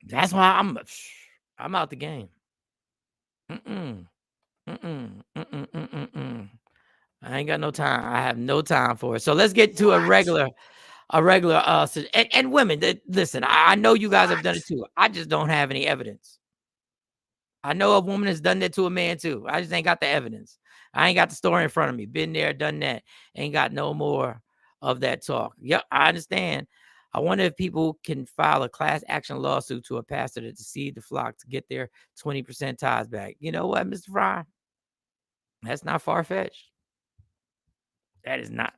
That's why I'm out the game. I ain't got no time. I have no time for it. So let's get to a regular and women. Listen, I know you guys have done it too. I just don't have any evidence. I know a woman has done that to a man too. I just ain't got the evidence. I ain't got the story in front of me. Been there, done that. Ain't got no more of that talk. Yep, I understand. I wonder if people can file a class action lawsuit to a pastor to deceive the flock to get their 20% tithes back. You know what, Mr. Fry? That's not far-fetched. That is not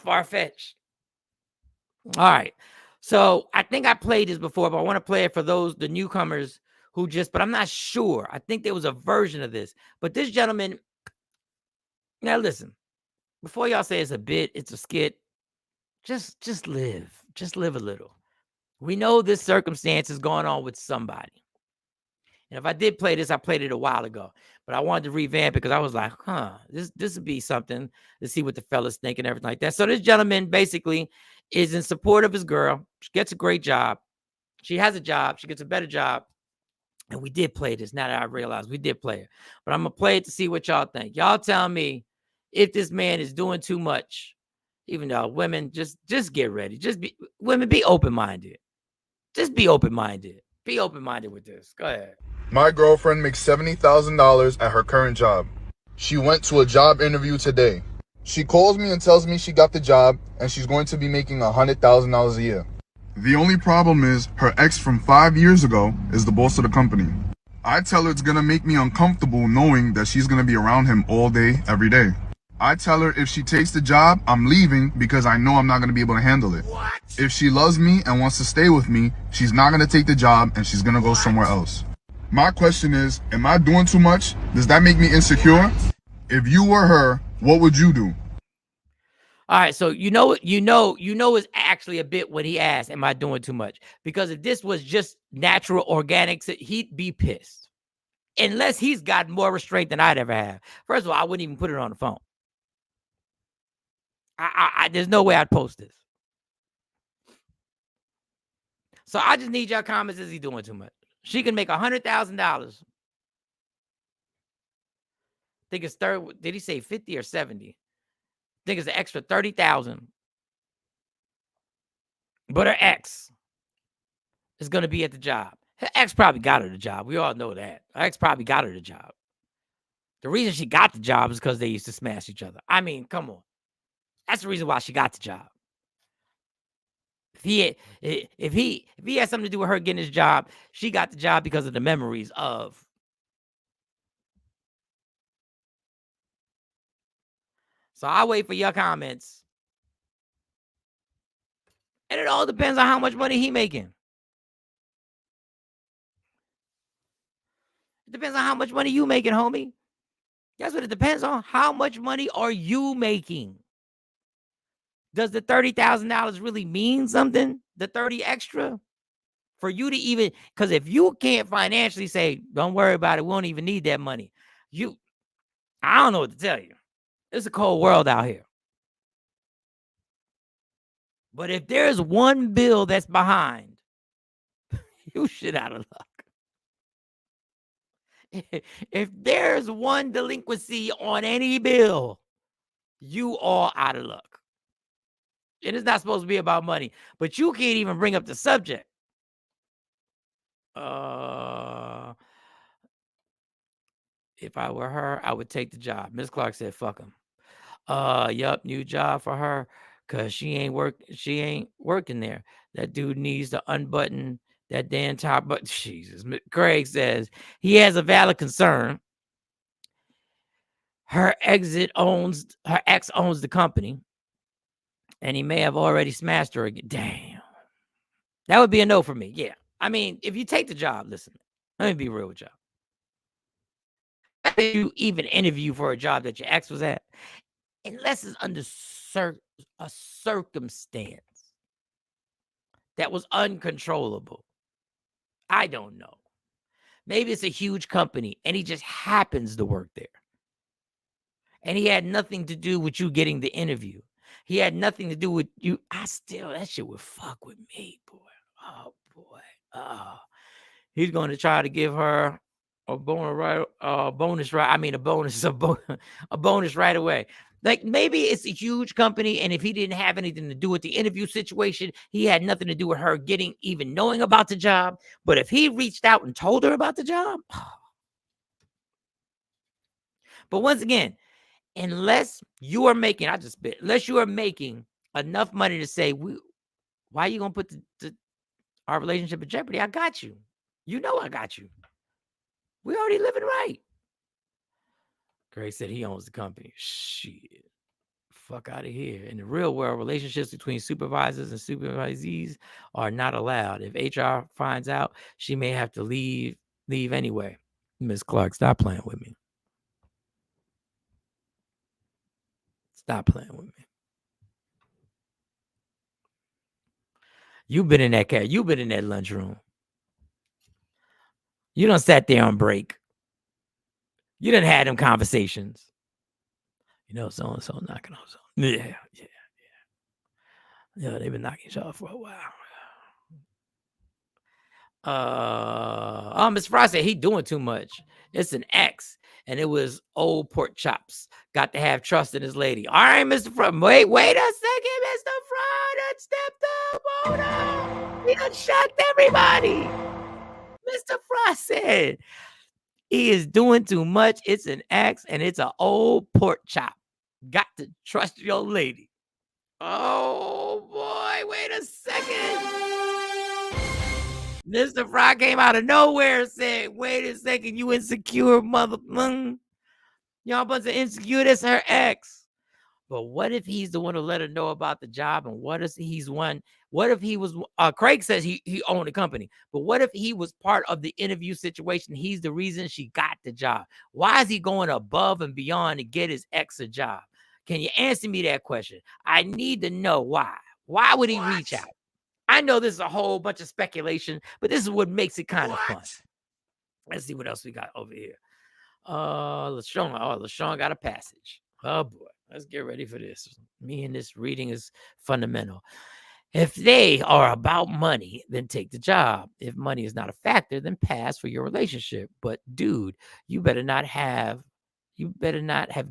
far-fetched. All right. So I think I played this before, but I want to play it for the newcomers but I'm not sure. I think there was a version of this. But this gentleman, now listen, before y'all say it's a bit, it's a skit, just live. Just live a little. We know this circumstance is going on with somebody. And if I did play this, I played it a while ago. But I wanted to revamp it because I was like, this would be something to see what the fellas think and everything like that. So this gentleman basically is in support of his girl. She gets a great job. She has a job. She gets a better job. And we did play this. Now that I realize we did play it. But I'm going to play it to see what y'all think. Y'all tell me if this man is doing too much. Even though women, just get ready. Women, be open-minded. Just be open-minded. Be open-minded with this. Go ahead. My girlfriend makes $70,000 at her current job. She went to a job interview today. She calls me and tells me she got the job and she's going to be making $100,000 a year. The only problem is her ex from 5 years ago is the boss of the company. I tell her it's going to make me uncomfortable knowing that she's going to be around him all day, every day. I tell her if she takes the job, I'm leaving because I know I'm not going to be able to handle it. What? If she loves me and wants to stay with me, she's not going to take the job and she's going to go somewhere else. My question is, am I doing too much? Does that make me insecure? If you were her, what would you do? All right, so you know it's actually a bit when he asked, am I doing too much? Because if this was just natural organics, he'd be pissed. Unless he's got more restraint than I'd ever have. First of all, I wouldn't even put it on the phone. There's no way I'd post this. So I just need your comments. Is he doing too much? She can make $100,000. I think it's did he say 50 or 70? I think it's an extra 30,000. But her ex is going to be at the job. Her ex probably got her the job. We all know that. Her ex probably got her the job. The reason she got the job is because they used to smash each other. I mean, come on. That's the reason why she got the job. If he had something to do with her getting his job, she got the job because of the memories of. So I'll wait for your comments. And it all depends on how much money he making. Depends on how much money you making, homie. That's what it depends on. How much money are you making? Does the $30,000 really mean something? The 30 extra? For you to even, because if you can't financially say, don't worry about it, we don't even need that money. I don't know what to tell you. It's a cold world out here. But if there's one bill that's behind, you shit out of luck. If there's one delinquency on any bill, you are out of luck. And it's not supposed to be about money, but you can't even bring up the subject. If I were her, I would take the job. Miss Clark said, fuck him. Yup, new job for her, cause she ain't working there. That dude needs to unbutton that damn top button. Jesus. Craig says he has a valid concern. Her ex owns the company, and he may have already smashed her again. Damn. That would be a no for me. Yeah. I mean, if you take the job, listen, let me be real with y'all. If you even interview for a job that your ex was at, unless it's under a circumstance that was uncontrollable. I don't know. Maybe it's a huge company and he just happens to work there. And he had nothing to do with you getting the interview. He had nothing to do with you. That shit would fuck with me, boy. Oh, boy. Oh. He's going to try to give her a bonus right away. Like, maybe it's a huge company, and if he didn't have anything to do with the interview situation, he had nothing to do with her even knowing about the job. But if he reached out and told her about the job, but once again, unless you are making enough money to say, why are you gonna put our relationship in jeopardy? I got you. You know I got you. We already living right. Craig said he owns the company. Shit. Fuck out of here. In the real world, relationships between supervisors and supervisees are not allowed. If HR finds out, she may have to leave anyway. Miss Clark, stop playing with me. Stop playing with me. You've been in that cat. You've been in that lunchroom. You done sat there on break. You done had them conversations. You know, so-and-so knocking on so. Yeah. Yeah, they've been knocking each other for a while. Mr. Frost said he doing too much. It's an ex, and it was old pork chops. Got to have trust in his lady. All right, Mr. Frost. Wait a second, Mr. Frost stepped up. Hold on. He done shocked everybody. Mr. Frost said he is doing too much. It's an ex, and it's an old pork chop. Got to trust your lady. Oh, boy. Wait a second. Mr. Fry came out of nowhere and said, wait a second, you insecure mother. Y'all bunch of insecure. That's her ex. But what if he's the one to let her know about the job? And what if he was, Craig says he owned the company. But what if he was part of the interview situation? He's the reason she got the job. Why is he going above and beyond to get his ex a job? Can you answer me that question? I need to know why. Why would he reach out? I know this is a whole bunch of speculation, but this is what makes it kind of fun. Let's see what else we got over here. LaShawn got a passage. Oh, boy. Let's get ready for this. Me and this reading is fundamental. If they are about money, then take the job. If money is not a factor, then pass for your relationship. But, dude, you better not have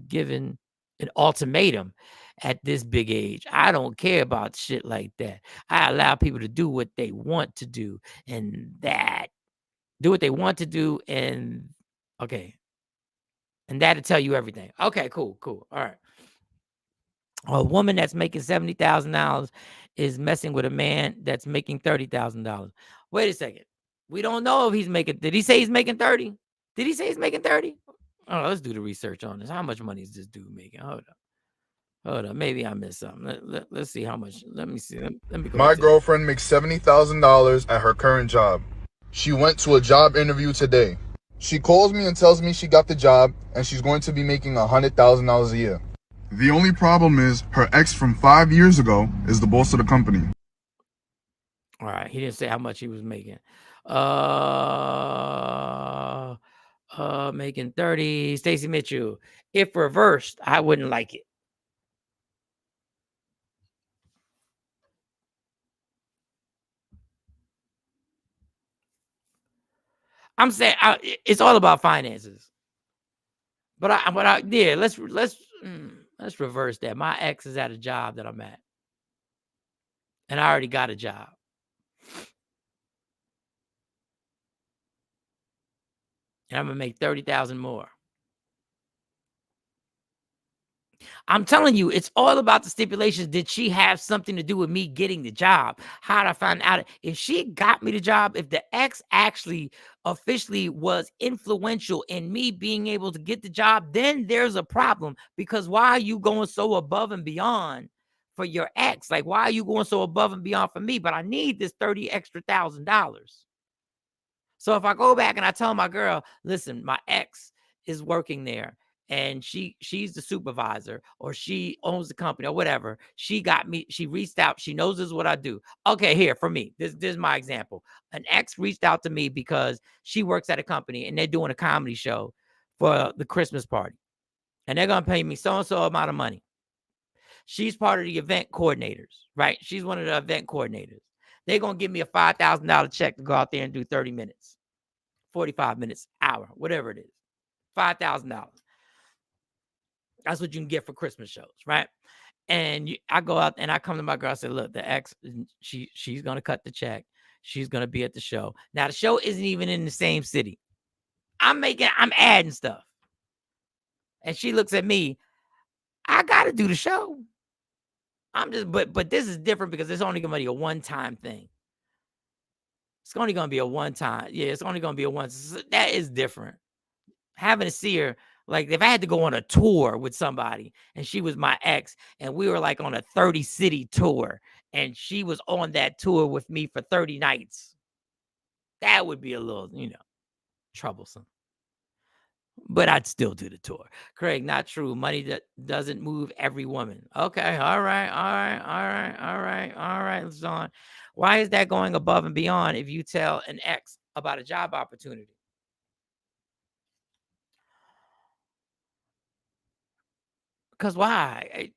given an ultimatum at this big age. I don't care about shit like that. I allow people to do what they want to do, and that'll tell you everything. Okay, cool. All right. A woman that's making $70,000 is messing with a man that's making $30,000. Wait a second. We don't know if he's making. Did he say he's making 30? Did he say he's making 30? Oh, let's do the research on this. How much money is this dude making? Hold up. Maybe I missed something. Let's see how much. Let me see. Let me go. My girlfriend makes $70,000 at her current job. She went to a job interview today. She calls me and tells me she got the job and she's going to be making $100,000 a year. The only problem is her ex from 5 years ago is the boss of the company. All right, he didn't say how much he was making. Making 30. Stacey Mitchell. If reversed, I wouldn't like it. I'm saying it's all about finances. But yeah, let's reverse that. My ex is at a job that I'm at, and I already got a job. And I'm gonna make 30,000 more. I'm telling you, it's all about the stipulations. Did she have something to do with me getting the job? How did I find out? If she got me the job, if the ex actually officially was influential in me being able to get the job, then there's a problem. Because why are you going so above and beyond for your ex? Like, why are you going so above and beyond for me? But I need this $30,000. So if I go back and I tell my girl, listen, my ex is working there and she's the supervisor or she owns the company or whatever. She got me, she reached out. She knows this is what I do. Okay, here for me. This is my example. An ex reached out to me because she works at a company and they're doing a comedy show for the Christmas party. And they're going to pay me so-and-so amount of money. She's part of the event coordinators, right? She's one of the event coordinators. They're going to give me a $5,000 check to go out there and do 30 minutes, 45 minutes, hour, whatever it is, $5,000. That's what you can get for Christmas shows, right? And I go out and I come to my girl. I say, look, the ex, she's going to cut the check. She's going to be at the show. Now, the show isn't even in the same city. I'm adding stuff. And she looks at me. I got to do the show. But this is different because it's only going to be a one-time thing. It's only going to be a one-time. Yeah, it's only going to be a one. That is different. Having to see her, like if I had to go on a tour with somebody and she was my ex and we were like on a 30-city tour and she was on that tour with me for 30 nights, that would be a little, troublesome. But I'd still do the tour. Craig, not true. Money that doesn't move every woman. Okay. All right. Shawn. Why is that going above and beyond if you tell an ex about a job opportunity? Because why?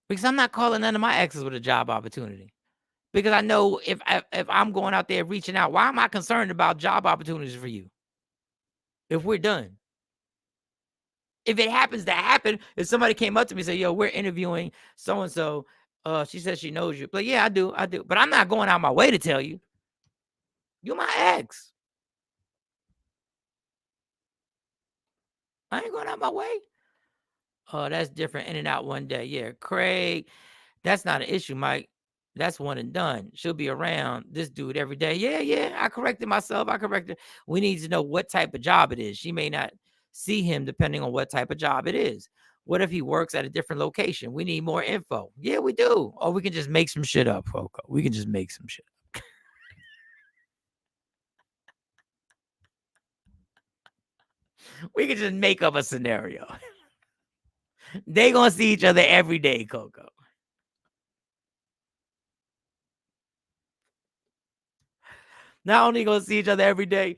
Because I'm not calling none of my exes with a job opportunity. Because I know if I'm going out there reaching out, why am I concerned about job opportunities for you? If we're done. If it happens to happen, if somebody came up to me and said, yo, we're interviewing so-and-so, she says she knows you. But yeah, I do. But I'm not going out my way to tell you. You're my ex. I ain't going out my way. Oh, that's different. In and out one day. Yeah, Craig, that's not an issue, Mike. That's one and done. She'll be around this dude every day. Yeah. I corrected myself. We need to know what type of job it is. She may not see him depending on what type of job it is. What if he works at a different location? We need more info. Yeah, we do. Or we can just make some shit up, Coco. We can just make some shit up. We can just make up a scenario. They gonna see each other every day, Coco. Not only gonna see each other every day,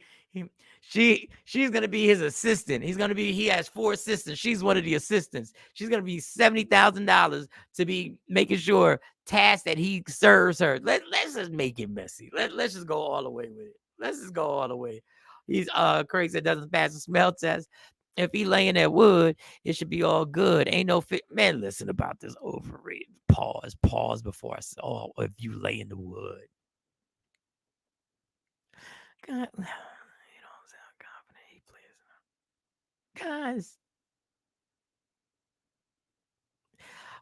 she's gonna be his assistant. He has 4 assistants. She's one of the assistants. She's gonna be $70,000 to be making sure tasks that he serves her. Let's just make it messy. Let's just go all the way with it. Let's just go all the way. He's Craig said doesn't pass the smell test. If he laying that wood, it should be all good. Ain't no fit. Man, listen about this overrated. Pause before I say, oh, if you lay in the wood. God, you don't sound confident. Please, guys,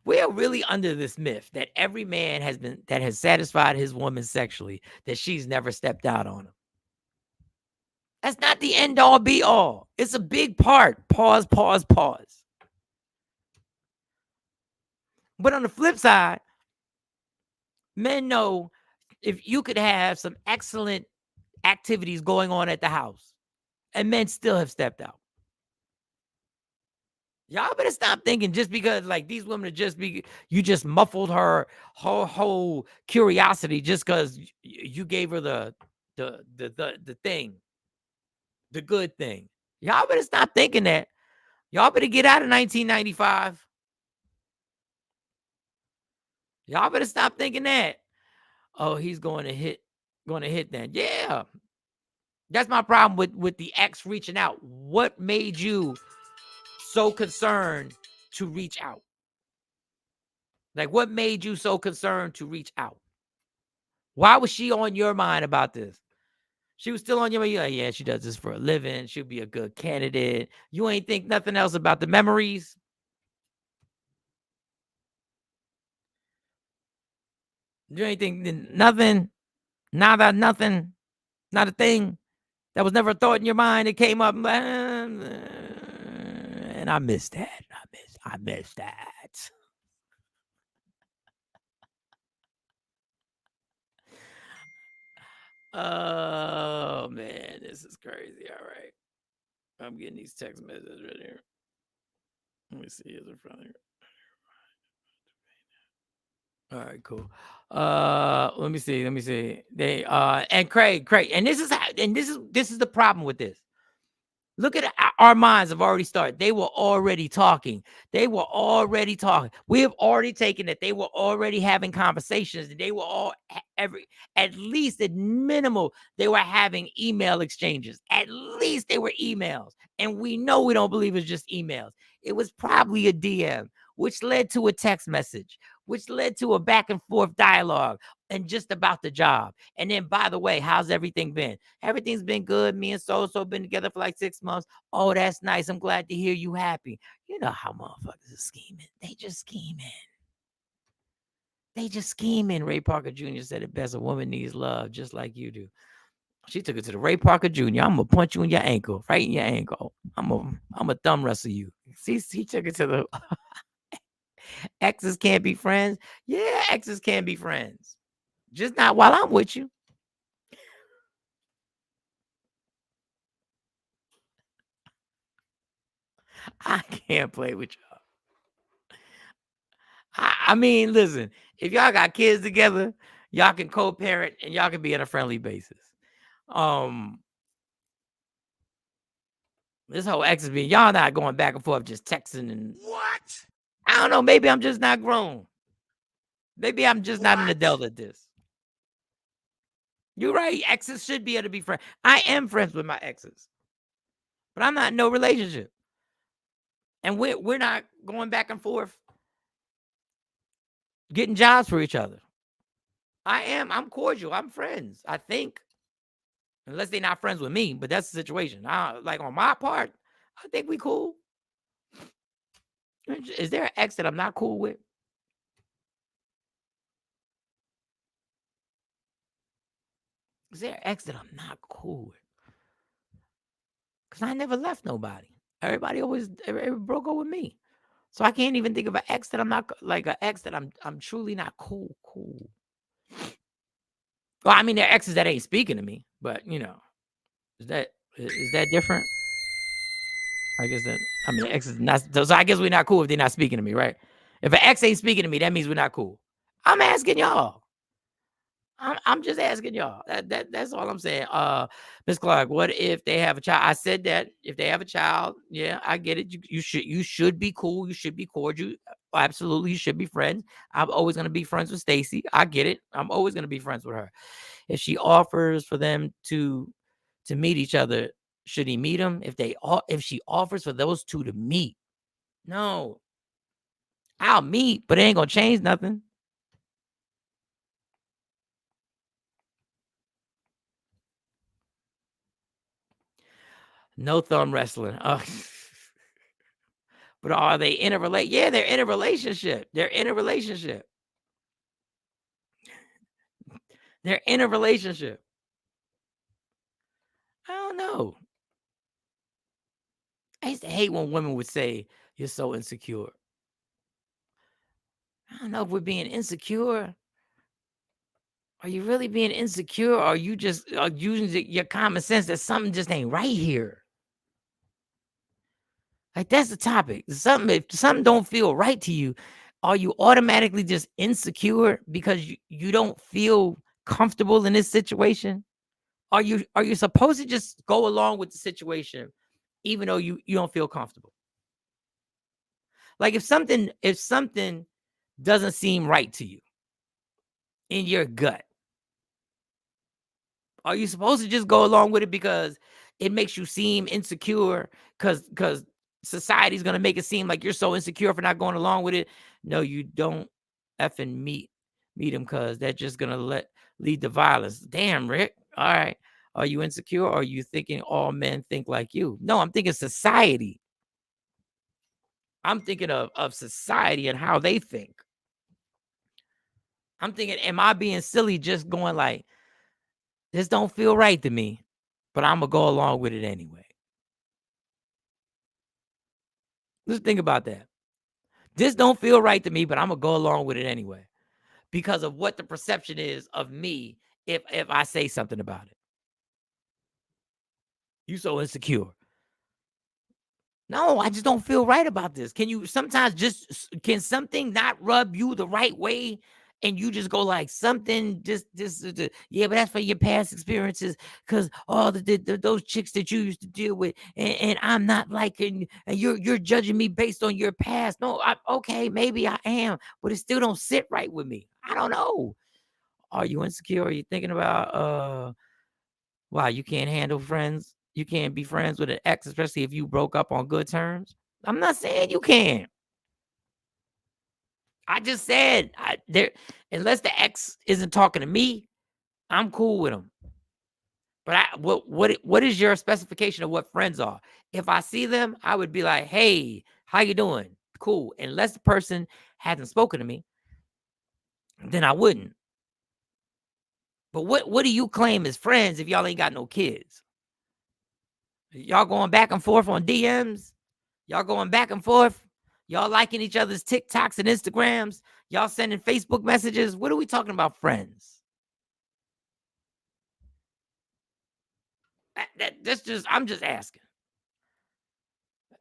we are really under this myth that every man has satisfied his woman sexually, that she's never stepped out on him. That's not the end all be all. It's a big part. Pause. But on the flip side, men know if you could have some excellent activities going on at the house and men still have stepped out. Y'all better stop thinking just because like these women are just you just muffled her whole curiosity just because you gave her the thing, the good thing. Y'all better stop thinking that. Y'all better get out of 1995. Y'all better stop thinking that. Oh, he's going to hit then. Yeah. That's my problem with the ex reaching out. What made you so concerned to reach out? Like, what made you so concerned to reach out? Why was she on your mind about this? She was still on your mind. Like, yeah, she does this for a living. She'll be a good candidate. You ain't think nothing else about the memories? You ain't think nothing? Nada, nothing? Not a thing? That was never a thought in your mind. It came up, and I missed that. I missed that. Oh man, this is crazy. All right, I'm getting these text messages right here. Let me see. Is it from here? All right, cool. Let me see. They and Craig, and this is the problem with this. Look at our minds have already started. They were already talking. We have already taken it. They were already having conversations. They were all at least at minimal, they were having email exchanges. At least they were emails. And we know we don't believe it's just emails. It was probably a DM, which led to a text message, which led to a back and forth dialogue and just about the job. And then, by the way, how's everything been? Everything's been good. Me and so been together for like 6 months. Oh, that's nice. I'm glad to hear you happy. You know how motherfuckers are scheming. They just scheming. Ray Parker Jr. said it best. A woman needs love just like you do. She took it to the Ray Parker Jr. I'm gonna punch you in your ankle, right in your ankle. I'm a thumb wrestle you. See, he took it to the exes can't be friends. Yeah, exes can be friends. Just not while I'm with you. I can't play with y'all. I mean, listen, if y'all got kids together, y'all can co-parent and y'all can be on a friendly basis. This whole ex is being, y'all not going back and forth just texting and What? I don't know. Maybe I'm just not grown. Maybe I'm just not an adult at this. You're right. Exes should be able to be friends. I am friends with my exes, but I'm not in no relationship. And we're not going back and forth getting jobs for each other. I'm cordial. I'm friends, I think. Unless they're not friends with me, but that's the situation. Like on my part, I think we cool. Is there an ex that I'm not cool with? Is there an ex that I'm not cool with? Because I never left nobody. Everybody broke up with me. So I can't even think of an ex that I'm not like an ex that I'm truly not cool. Well, I mean, there are exes that ain't speaking to me, but you know, is that different? I guess that ex is not. So I guess we're not cool if they're not speaking to me, right? If an ex ain't speaking to me, that means we're not cool. I'm asking y'all. I'm just asking y'all. That's all I'm saying. Miss Clark, what if they have a child? I said that if they have a child, yeah, I get it. You should be cool. You should be cordial. Absolutely, you should be friends. I'm always gonna be friends with Stacy. I get it. I'm always gonna be friends with her. If she offers for them to meet each other, should he meet them? If she offers for those two to meet, no, I'll meet, but it ain't gonna change nothing. No thumb wrestling. But are they in a relationship? Yeah, they're in a relationship. They're in a relationship. They're in a relationship. I don't know. I used to hate when women would say, you're so insecure. I don't know if we're being insecure Are you really being insecure, or are you just using your common sense that something just ain't right here? Like, that's the topic. If something don't feel right to you, are you automatically just insecure because you don't feel comfortable in this situation? Are you supposed to just go along with the situation even though you don't feel comfortable? Like, if something doesn't seem right to you in your gut, are you supposed to just go along with it because it makes you seem insecure, because society's going to make it seem like you're so insecure for not going along with it? No, you don't effing meet them, because that's just going to lead to violence. Damn, Rick. All right. Are you insecure, or are you thinking all men think like you? No, I'm thinking society. I'm thinking of society and how they think. I'm thinking, am I being silly just going like, this don't feel right to me, but I'm going to go along with it anyway? Just think about that. This don't feel right to me, but I'm going to go along with it anyway because of what the perception is of me if I say something about it. You so insecure. No, I just don't feel right about this. Can you sometimes can something not rub you the right way, and you just go like, something yeah, but that's for your past experiences, because all those chicks that you used to deal with, and I'm not liking, and you're judging me based on your past. No, okay, maybe I am, but it still don't sit right with me. I don't know. Are you insecure? Are you thinking about wow, you can't handle friends? You can't be friends with an ex, especially if you broke up on good terms? I'm not saying you can't. I just said unless the ex isn't talking to me, I'm cool with them. But what is your specification of what friends are? If I see them, I would be like, hey, how you doing? Cool. Unless the person hasn't spoken to me, then I wouldn't. But what do you claim as friends if y'all ain't got no kids? Y'all going back and forth on DMs? Y'all going back and forth? Y'all liking each other's TikToks and Instagrams? Y'all sending Facebook messages? What are we talking about, friends? I'm just asking.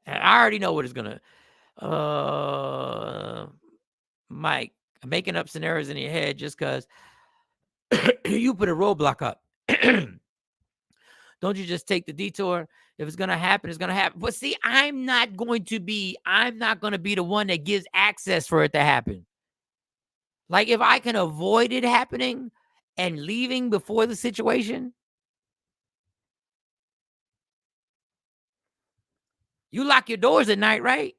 And I already know what it's gonna. Mike, making up scenarios in your head just because you put a roadblock up. Don't you just take the detour? If it's gonna happen, it's gonna happen. But see, I'm not gonna be the one that gives access for it to happen. Like, if I can avoid it happening and leaving before the situation. You lock your doors at night, right?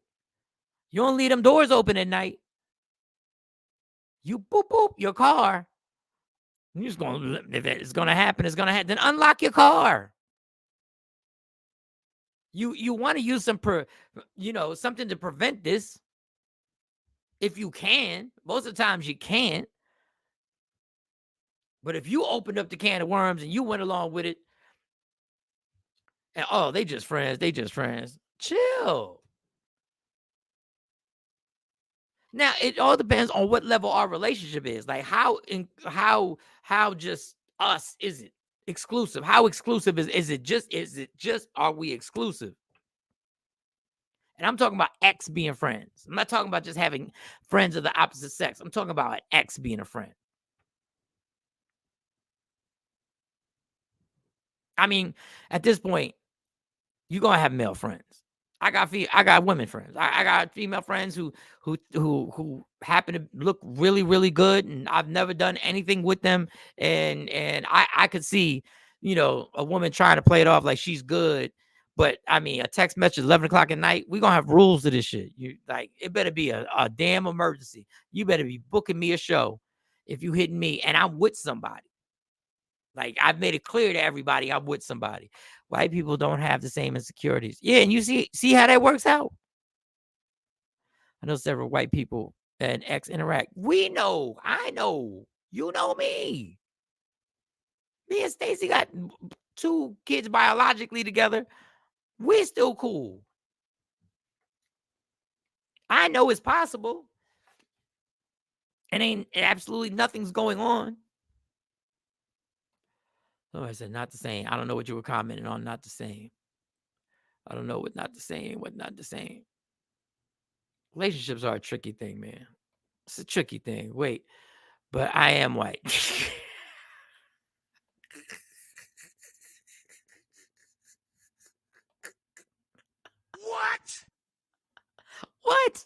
You don't leave them doors open at night. You boop your car. You're just going, if it's gonna happen, it's gonna happen. Then unlock your car. You want to use something to prevent this. If you can. Most of the times you can't. But if you opened up the can of worms and you went along with it, and they just friends. Chill. Now, it all depends on what level our relationship is. Like, how just us is it? Exclusive. How exclusive is it just are we exclusive? And I'm talking about ex being friends. I'm not talking about just having friends of the opposite sex. I'm talking about an ex being a friend. I mean, at this point, you're gonna have male friends. I got women friends. I got female friends who happen to look really, really good, and I've never done anything with them. And I could see, a woman trying to play it off like she's good. But I mean, a text message 11 o'clock at night, we're gonna have rules to this shit. You like, it better be a damn emergency. You better be booking me a show if you hitting me and I'm with somebody. Like, I've made it clear to everybody I'm with somebody. White people don't have the same insecurities. Yeah, and you see how that works out. I know several white people and ex interact. We know. I know. You know me. Me and Stacy got 2 kids biologically together. We're still cool. I know it's possible. And ain't absolutely nothing's going on. Oh, I said not the same. I don't know what you were commenting on. Not the same. I don't know what not the same. What not the same. Relationships are a tricky thing, man. It's a tricky thing. Wait, but I am white. What? What?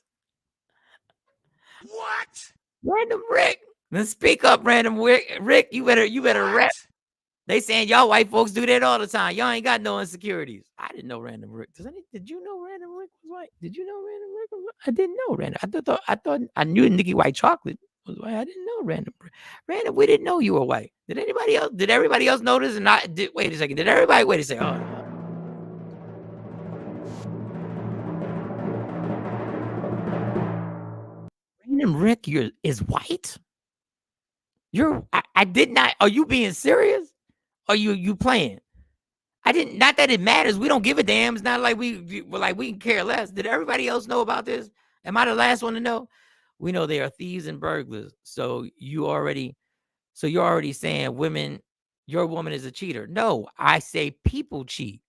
What? Random Rick. Then speak up, Random Rick. Rick, you better rap. They saying y'all white folks do that all the time. Y'all ain't got no insecurities. I didn't know Random Rick. Did you know Random Rick was white? Did you know Random Rick was white? I didn't know Random. I thought I knew Nikki White Chocolate was white. I didn't know Random. Random, we didn't know you were white. Did anybody else? Did everybody else notice? And I did. Wait a second. Did everybody? Wait a second. Oh. Random Rick, is white. I did not. Are you being serious? Are you playing? I didn't. Not that it matters. We don't give a damn. It's not like we can care less. Did everybody else know about this? Am I the last one to know? We know they are thieves and burglars. So you're already saying your woman is a cheater. No, I say people cheat.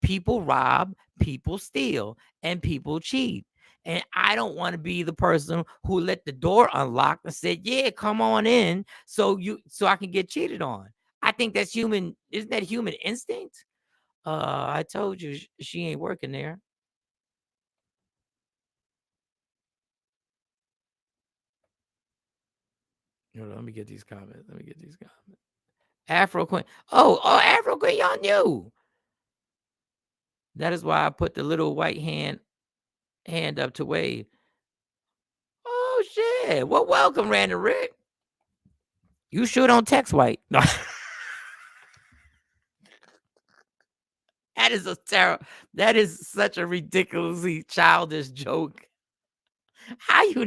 People rob, people steal, and people cheat. And I don't want to be the person who let the door unlock and said, yeah, come on in so I can get cheated on. I think that's human. Isn't that human instinct? I told you she ain't working there. Hold on, let me get these comments. Afro Queen. Oh, Afro Queen, y'all knew. That is why I put the little white hand up to wave. Oh shit. Well, welcome, Random Rick. You sure don't text white. No. That is such a ridiculously childish joke. How you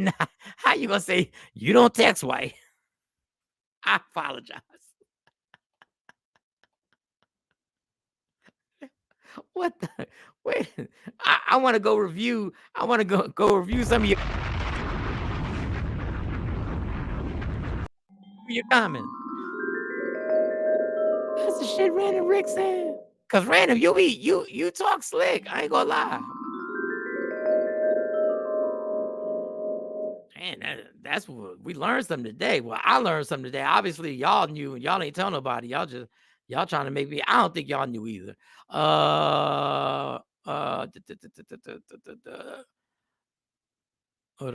gonna say you don't text white? I apologize. What the wait? I want to go review. I want to go review some of your comments. That's the shit Random Rick said. Cause Random, you talk slick. I ain't gonna lie. Man, that's what we learned something today. Well, I learned something today. Obviously, y'all knew and y'all ain't tell nobody. Y'all trying to make me. I don't think y'all knew either. Hold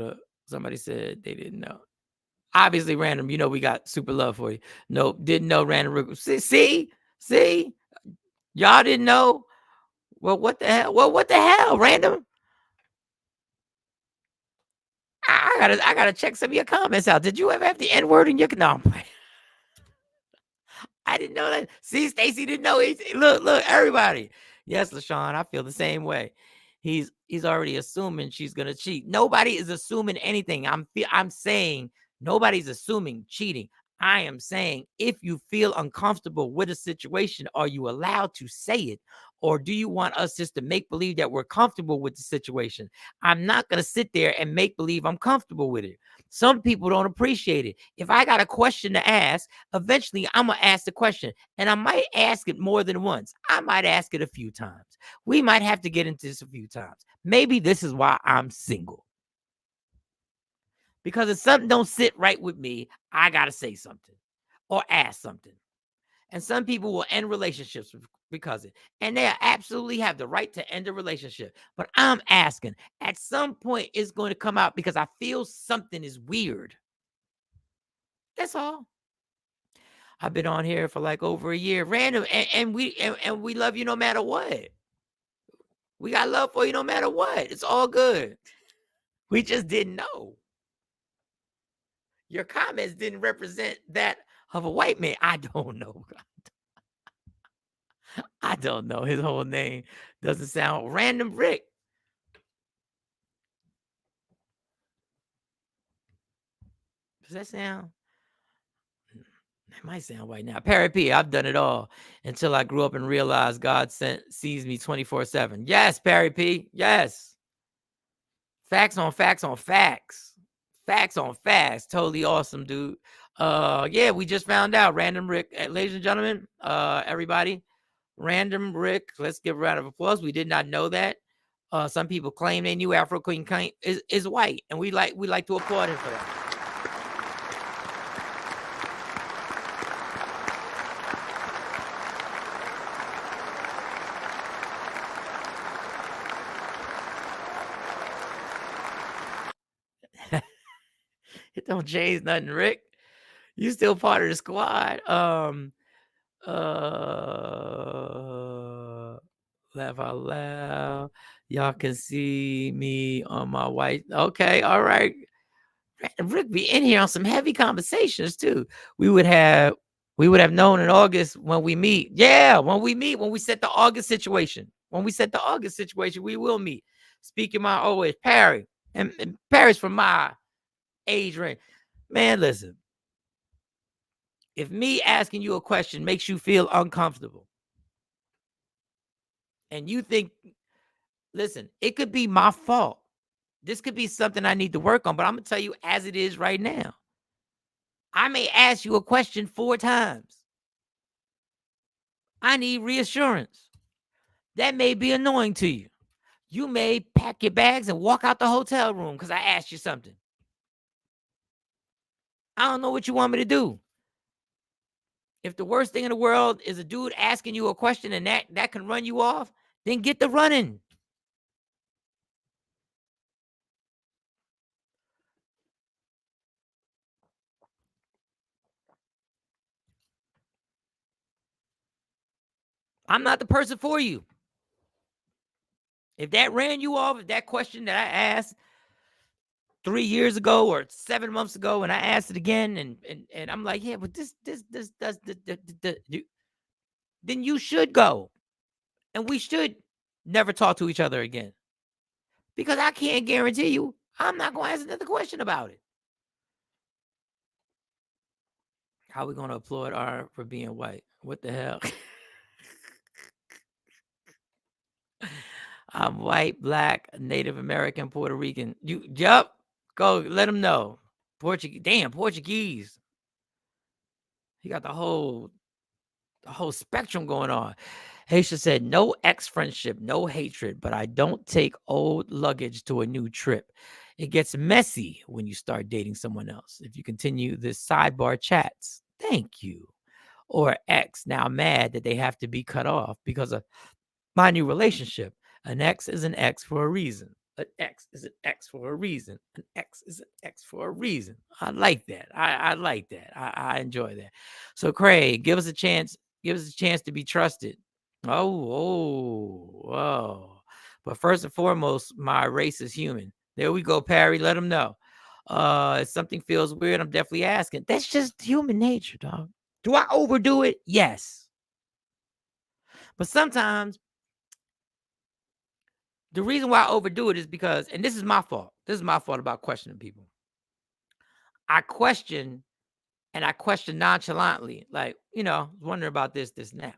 up. Somebody said they didn't know. Obviously, Random, we got super love for you. Nope, didn't know Random. See, y'all didn't know. Well, what the hell? Well, what the hell, Random? I gotta check some of your comments out. Did you ever have the N-word in your no? I didn't know that. See, Stacy didn't know. Look, everybody. Yes, LaShawn, I feel the same way. He's already assuming she's gonna cheat. Nobody is assuming anything. I'm saying nobody's assuming cheating. I am saying if you feel uncomfortable with a situation, are you allowed to say it? Or do you want us just to make believe that we're comfortable with the situation? I'm not going to sit there and make believe I'm comfortable with it. Some people don't appreciate it. If I got a question to ask, eventually I'm going to ask the question. And I might ask it more than once. I might ask it a few times. We might have to get into this a few times. Maybe this is why I'm single. Because if something don't sit right with me, I got to say something or ask something. And some people will end relationships because of it. And they absolutely have the right to end a relationship. But I'm asking, at some point, it's going to come out because I feel something is weird. That's all. I've been on here for like over a year. Random. And we love you no matter what. We got love for you no matter what. It's all good. We just didn't know. Your comments didn't represent that of a white man. I don't know. I don't know. His whole name doesn't sound Random Rick. Does that sound? That might sound white now. Perry P, I've done it all until I grew up and realized God sees me 24/7. Yes, Perry P. Yes. Facts on facts on facts. Facts on facts. Totally awesome, dude. Yeah, we just found out. Random Rick, ladies and gentlemen, everybody, Random Rick. Let's give a round of applause. We did not know that. Some people claim they knew Afro Queen is white, and we like to applaud him for that. It don't change nothing, Rick. You still part of the squad. Laugh out loud. Y'all can see me on my white. Okay, all right. Rick be in here on some heavy conversations too. We would have known in August when we meet. Yeah, when we set the August situation. When we set the August situation, we will meet. Speaking my always Perry. And Perry's from my age range. Man, listen. If me asking you a question makes you feel uncomfortable, and you think, listen, it could be my fault. This could be something I need to work on, but I'm going to tell you as it is right now. I may ask you a question 4 times. I need reassurance. That may be annoying to you. You may pack your bags and walk out the hotel room because I asked you something. I don't know what you want me to do. If the worst thing in the world is a dude asking you a question and that can run you off, then get the running. I'm not the person for you. If that ran you off, if that question that I asked 3 years ago or 7 months ago, and I asked it again, and I'm like, yeah, but this, then you should go, and we should never talk to each other again, because I can't guarantee you I'm not going to ask another question about it. How are we going to applaud R for being white? What the hell? I'm white, black, Native American, Puerto Rican. Yup. Go let them know. Portuguese. Damn, Portuguese. He got the whole spectrum going on. Haisha said, no ex-friendship, no hatred, but I don't take old luggage to a new trip. It gets messy when you start dating someone else. If you continue this sidebar chats, thank you. Or ex, now mad that they have to be cut off because of my new relationship. An ex is an ex for a reason. An ex is an ex for a reason. An ex is an ex for a reason. I like that. I like that. I enjoy that. So Craig, give us a chance. Give us a chance to be trusted. Oh. But first and foremost, my race is human. There we go, Perry. Let them know. If something feels weird, I'm definitely asking. That's just human nature, dog. Do I overdo it? Yes. But sometimes the reason why I overdo it is because, and this is my fault. This is my fault about questioning people. I question nonchalantly, like, wondering about this, and that.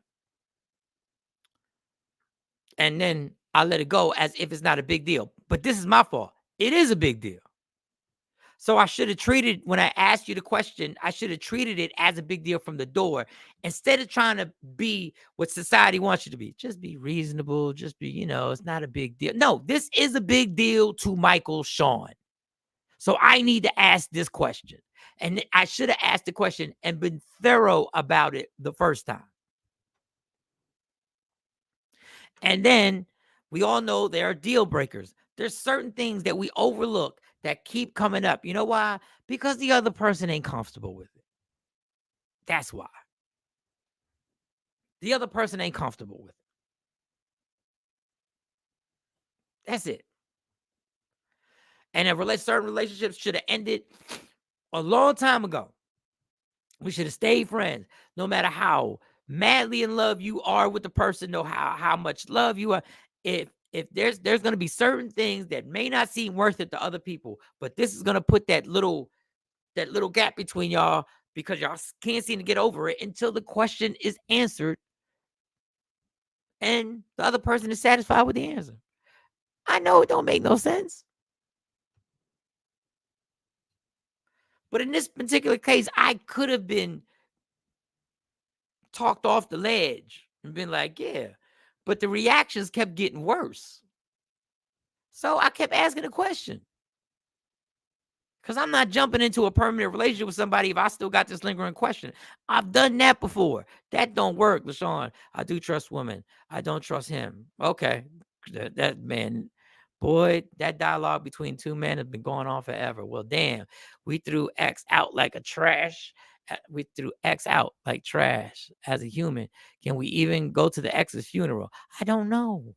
And then I let it go as if it's not a big deal. But this is my fault. It is a big deal. So I should have treated, when I asked you the question, I should have treated it as a big deal from the door instead of trying to be what society wants you to be. Just be reasonable. Just be, it's not a big deal. No, this is a big deal to Michael Shawn. So I need to ask this question. And I should have asked the question and been thorough about it the first time. And then we all know there are deal breakers. There's certain things that we overlook that keep coming up. You know why? Because the other person ain't comfortable with it. That's why. The other person ain't comfortable with it. That's it. And certain relationships should have ended a long time ago. We should have stayed friends, no matter how madly in love you are with the person, know how much love you are. If there's going to be certain things that may not seem worth it to other people, but this is going to put that little gap between y'all because y'all can't seem to get over it until the question is answered and the other person is satisfied with the answer. I know it don't make no sense, But in this particular case, I could have been talked off the ledge and been like, yeah. But the reactions kept getting worse. So I kept asking the question. Because I'm not jumping into a permanent relationship with somebody if I still got this lingering question. I've done that before. That don't work, LaShawn. I do trust women. I don't trust him. Okay. That man, boy, that dialogue between two men has been going on forever. Well, damn. We threw X out like a trash. We threw X out like trash as a human. Can we even go to the ex's funeral? I don't know.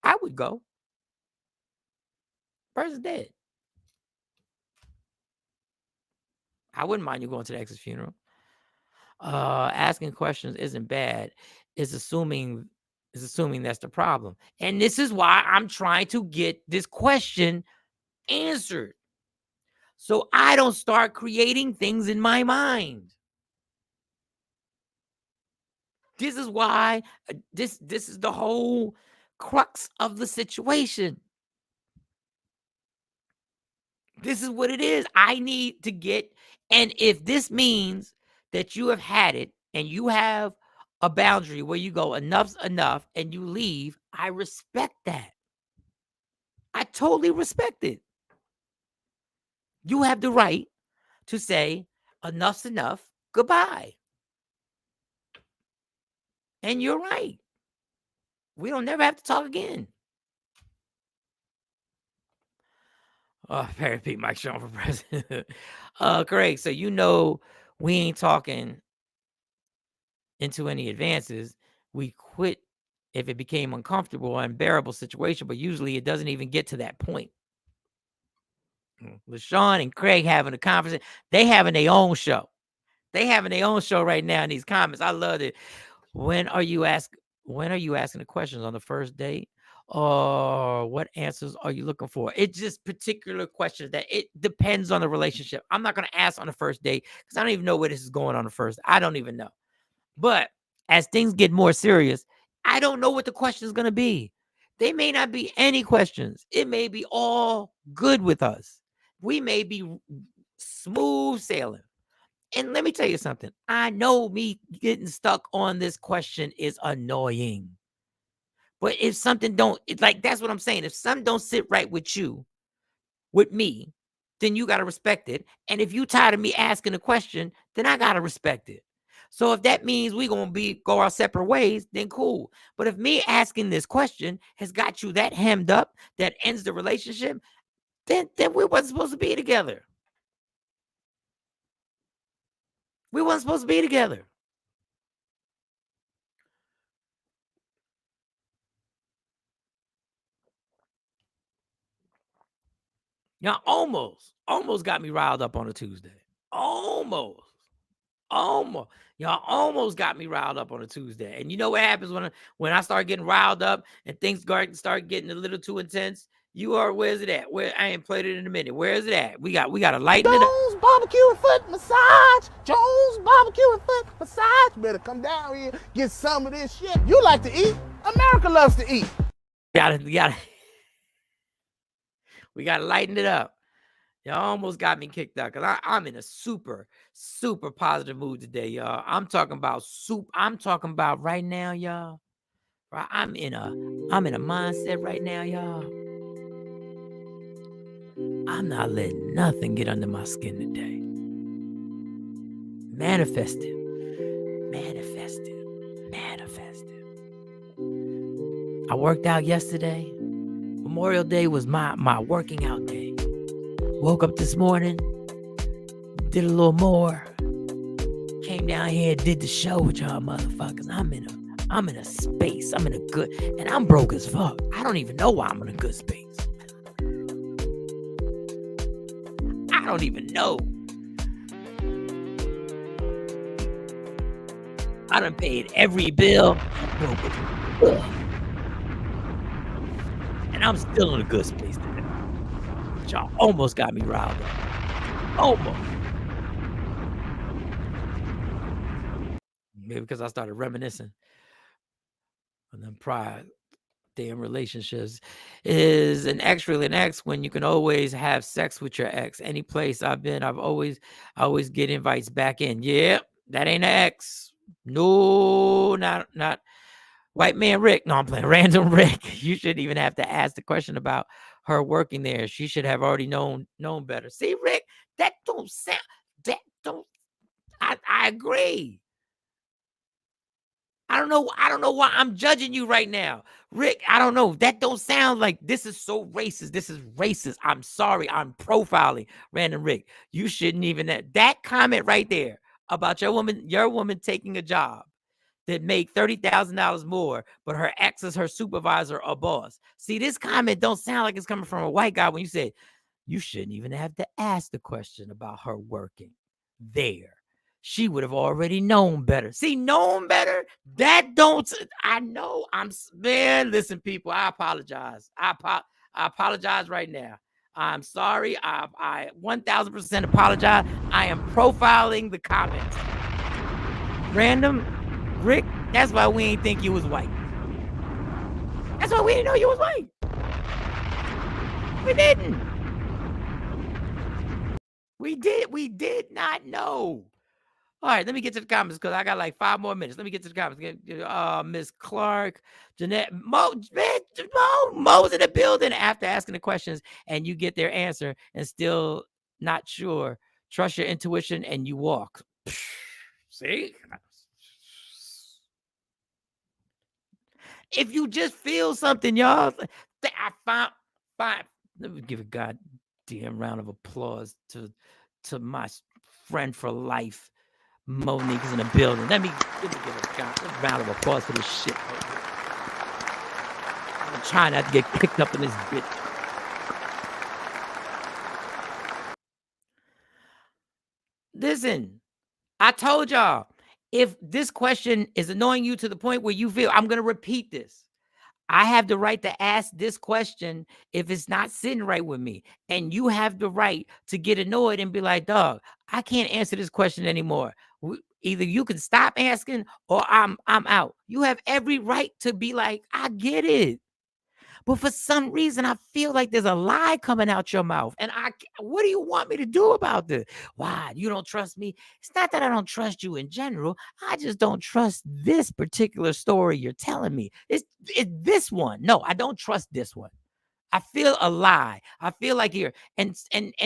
I would go. Person's dead. I wouldn't mind you going to the ex's funeral. Asking questions isn't bad. It's assuming that's the problem. And this is why I'm trying to get this question answered. So I don't start creating things in my mind. This is why this is the whole crux of the situation. This is what it is. I need to get, and if this means that you have had it and you have a boundary where you go, enough's enough, and you leave, I respect that. I totally respect it. You have the right to say, enough's enough, goodbye. And you're right. We don't never have to talk again. Perry Pete, Mike Shawn for president. Correct. So you know we ain't talking into any advances. We quit if it became uncomfortable or unbearable situation, but usually it doesn't even get to that point. LaShawn and Craig having a conversation. They having their own show. They having their own show right now in these comments. I love it. When are you asking the questions on the first date? Or what answers are you looking for? It's just particular questions that it depends on the relationship. I'm not going to ask on the first date because I don't even know where this is going on the first. I don't even know. But as things get more serious, I don't know what the question is going to be. They may not be any questions. It may be all good with us. We may be smooth sailing. And let me tell you something. I know me getting stuck on this question is annoying. But if something that's what I'm saying. If something don't sit right with you, with me, then you got to respect it. And if you tired of me asking a question, then I got to respect it. So if that means we're going to go our separate ways, then cool. But if me asking this question has got you that hemmed up, that ends the relationship, then we wasn't supposed to be together. We wasn't supposed to be together. Y'all almost got me riled up on a Tuesday. Almost. Y'all almost got me riled up on a Tuesday. And you know what happens when I start getting riled up and things start getting a little too intense? Where's it at? Where I ain't played it in a minute. Where is it at? We got to lighten it up. Jones barbecue and foot massage. Jones barbecue and foot massage. You better come down here, get some of this shit. You like to eat. America loves to eat. We gotta lighten it up. Y'all almost got me kicked out because I'm in a super, super positive mood today, y'all. I'm talking about right now, y'all. Right? I'm in a mindset right now, y'all. I'm not letting nothing get under my skin today. Manifest it. I worked out yesterday. Memorial Day was my working out day. Woke up this morning, did a little more. Came down here, did the show with y'all motherfuckers. I'm in a space. I'm in a good, and I'm broke as fuck. I don't even know why I'm in a good space. I don't even know. I done paid every bill. And I'm still in a good space today. But y'all almost got me riled up. Almost. Maybe because I started reminiscing on them prior stay in relationships. Is an ex really an ex when you can always have sex with your ex? Any place I've been, I always get invites back in. Yeah, that ain't an ex. No, not white man Rick. No, I'm playing random Rick. You shouldn't even have to ask the question about her working there. She should have already known better. See, Rick, that don't sound that don't I agree. I don't know why I'm judging you right now. Rick, I don't know. That don't sound like this is so racist. This is racist. I'm sorry. I'm profiling random Rick. You shouldn't even that comment right there about your woman taking a job that make $30,000 more, but her ex is her supervisor or boss. See, this comment don't sound like it's coming from a white guy when you say you shouldn't even have to ask the question about her working there. She would have already known better. See, known better? That don't, I know. Man, listen, people, I apologize. I apologize right now. I'm sorry. I 1000% apologize. I am profiling the comments. Random Rick, that's why we ain't think you was white. That's why we didn't know you was white. We didn't. We did not know. All right, let me get to the comments because I got like 5 more minutes. Let me get to the comments. Miss Clark, Jeanette, Mo's in the building after asking the questions, and you get their answer and still not sure. Trust your intuition and you walk. See? If you just feel something, y'all, I found. Let me give a goddamn round of applause to my friend for life. Monique is in the building. Let me give a round of applause for this shit. I'm trying not to get picked up in this bitch. Listen, I told y'all, if this question is annoying you to the point where you feel, I'm going to repeat this. I have the right to ask this question if it's not sitting right with me. And you have the right to get annoyed and be like, dog, I can't answer this question anymore. Either you can stop asking or I'm out. You have every right to be like, I get it. But for some reason, I feel like there's a lie coming out your mouth. And what do you want me to do about this? Why? You don't trust me? It's not that I don't trust you in general. I just don't trust this particular story you're telling me. It's this one. No, I don't trust this one. I feel a lie. I feel like here. And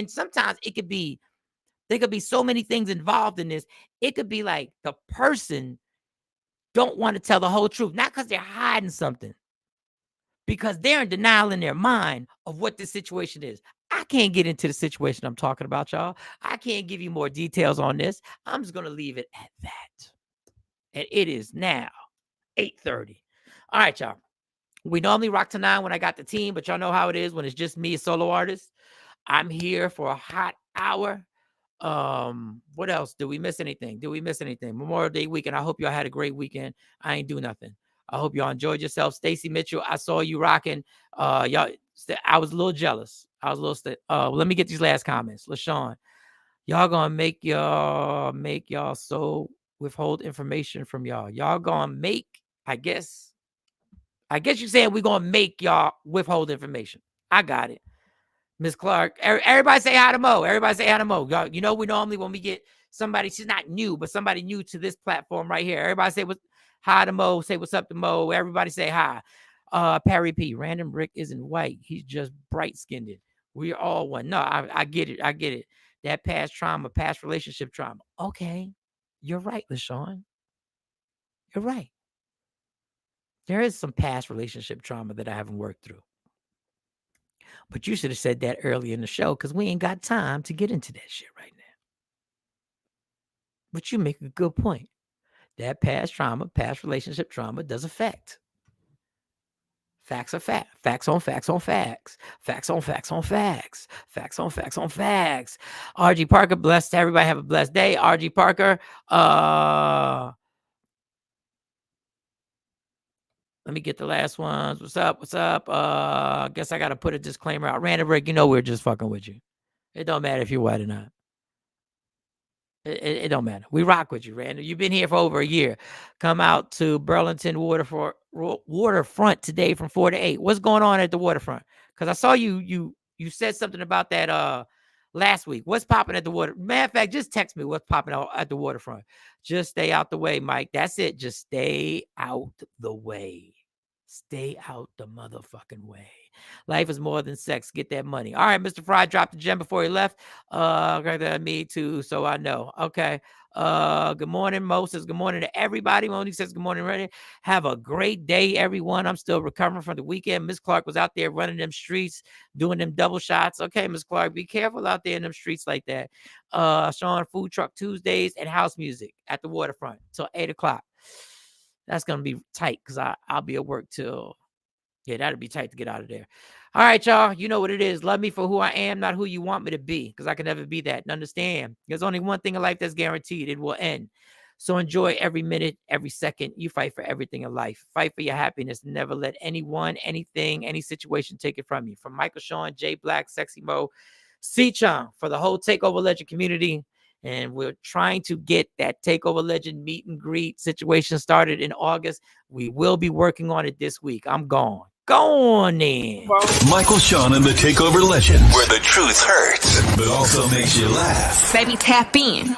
sometimes there could be so many things involved in this. It could be like the person don't want to tell the whole truth, not because they're hiding something, because they're in denial in their mind of what this situation is. I can't get into the situation I'm talking about, y'all. I can't give you more details on this. I'm just going to leave it at that. And it is now 8:30. All right, y'all. We normally rock to 9 when I got the team, but y'all know how it is when it's just me, a solo artist. I'm here for a hot hour. What else? Did we miss anything? Memorial Day weekend. I hope y'all had a great weekend. I ain't do nothing. I hope y'all enjoyed yourself. Stacy Mitchell, I saw you rocking. Y'all, I was a little jealous. Let me get these last comments. LaShawn, y'all gonna make y'all so withhold information from y'all. Y'all gonna make, I guess you're saying we're gonna make y'all withhold information. I got it. Miss Clark, everybody say hi to Mo. Everybody say hi to Mo. Y'all, you know, we normally when we get somebody, she's not new, but somebody new to this platform right here. Everybody say hi to Mo. Say what's up to Mo. Everybody say hi. Perry P. Random Rick isn't white. He's just bright skinned. We're all one. No, I get it. I get it. That past trauma, past relationship trauma. Okay. You're right, LaShawn. You're right. There is some past relationship trauma that I haven't worked through. But you should have said that earlier in the show because we ain't got time to get into that shit right now. But you make a good point. That past trauma, past relationship trauma does affect. Facts are fact. Facts on facts on facts. Facts on facts on facts. Facts on facts on facts. RG Parker, blessed. Everybody have a blessed day. RG Parker. Let me get the last ones. What's up? What's up? I guess I got to put a disclaimer out. Random Rick, you know we're just fucking with you. It don't matter if you're white or not. It don't matter. We rock with you, Randall. You've been here for over a year. Come out to Burlington waterfront today from 4 to 8. What's going on at the waterfront? Because I saw you said something about that last week. What's popping at the water? Matter of fact, just text me what's popping out at the waterfront. Just stay out the way, Mike. That's it. Just stay out the way. Stay out the motherfucking way. Life is more than sex. Get that money. All right, Mr. Fry dropped the gem before he left. Me too, so I know. Okay. Good morning, Mo says good morning to everybody. Monique says good morning, ready. Have a great day, everyone. I'm still recovering from the weekend. Miss Clark was out there running them streets, doing them double shots. Okay, Miss Clark, be careful out there in them streets like that. Shawn, Food Truck Tuesdays and house music at the waterfront till 8 o'clock. That's gonna be tight because I'll be at work till. Yeah, that'd be tight to get out of there. All right, y'all. You know what it is. Love me for who I am, not who you want me to be, because I can never be that. And understand, there's only one thing in life that's guaranteed. It will end. So enjoy every minute, every second. You fight for everything in life. Fight for your happiness. Never let anyone, anything, any situation take it from you. From Michael Shawn, Jay Black, Sexy Mo, C-Chong, for the whole Takeover Legend community. And we're trying to get that Takeover Legend meet and greet situation started in August. We will be working on it this week. I'm gone. Go on in. Michael Shawn and the Takeover Legend, where the truth hurts, but also makes you laugh. Baby, tap in.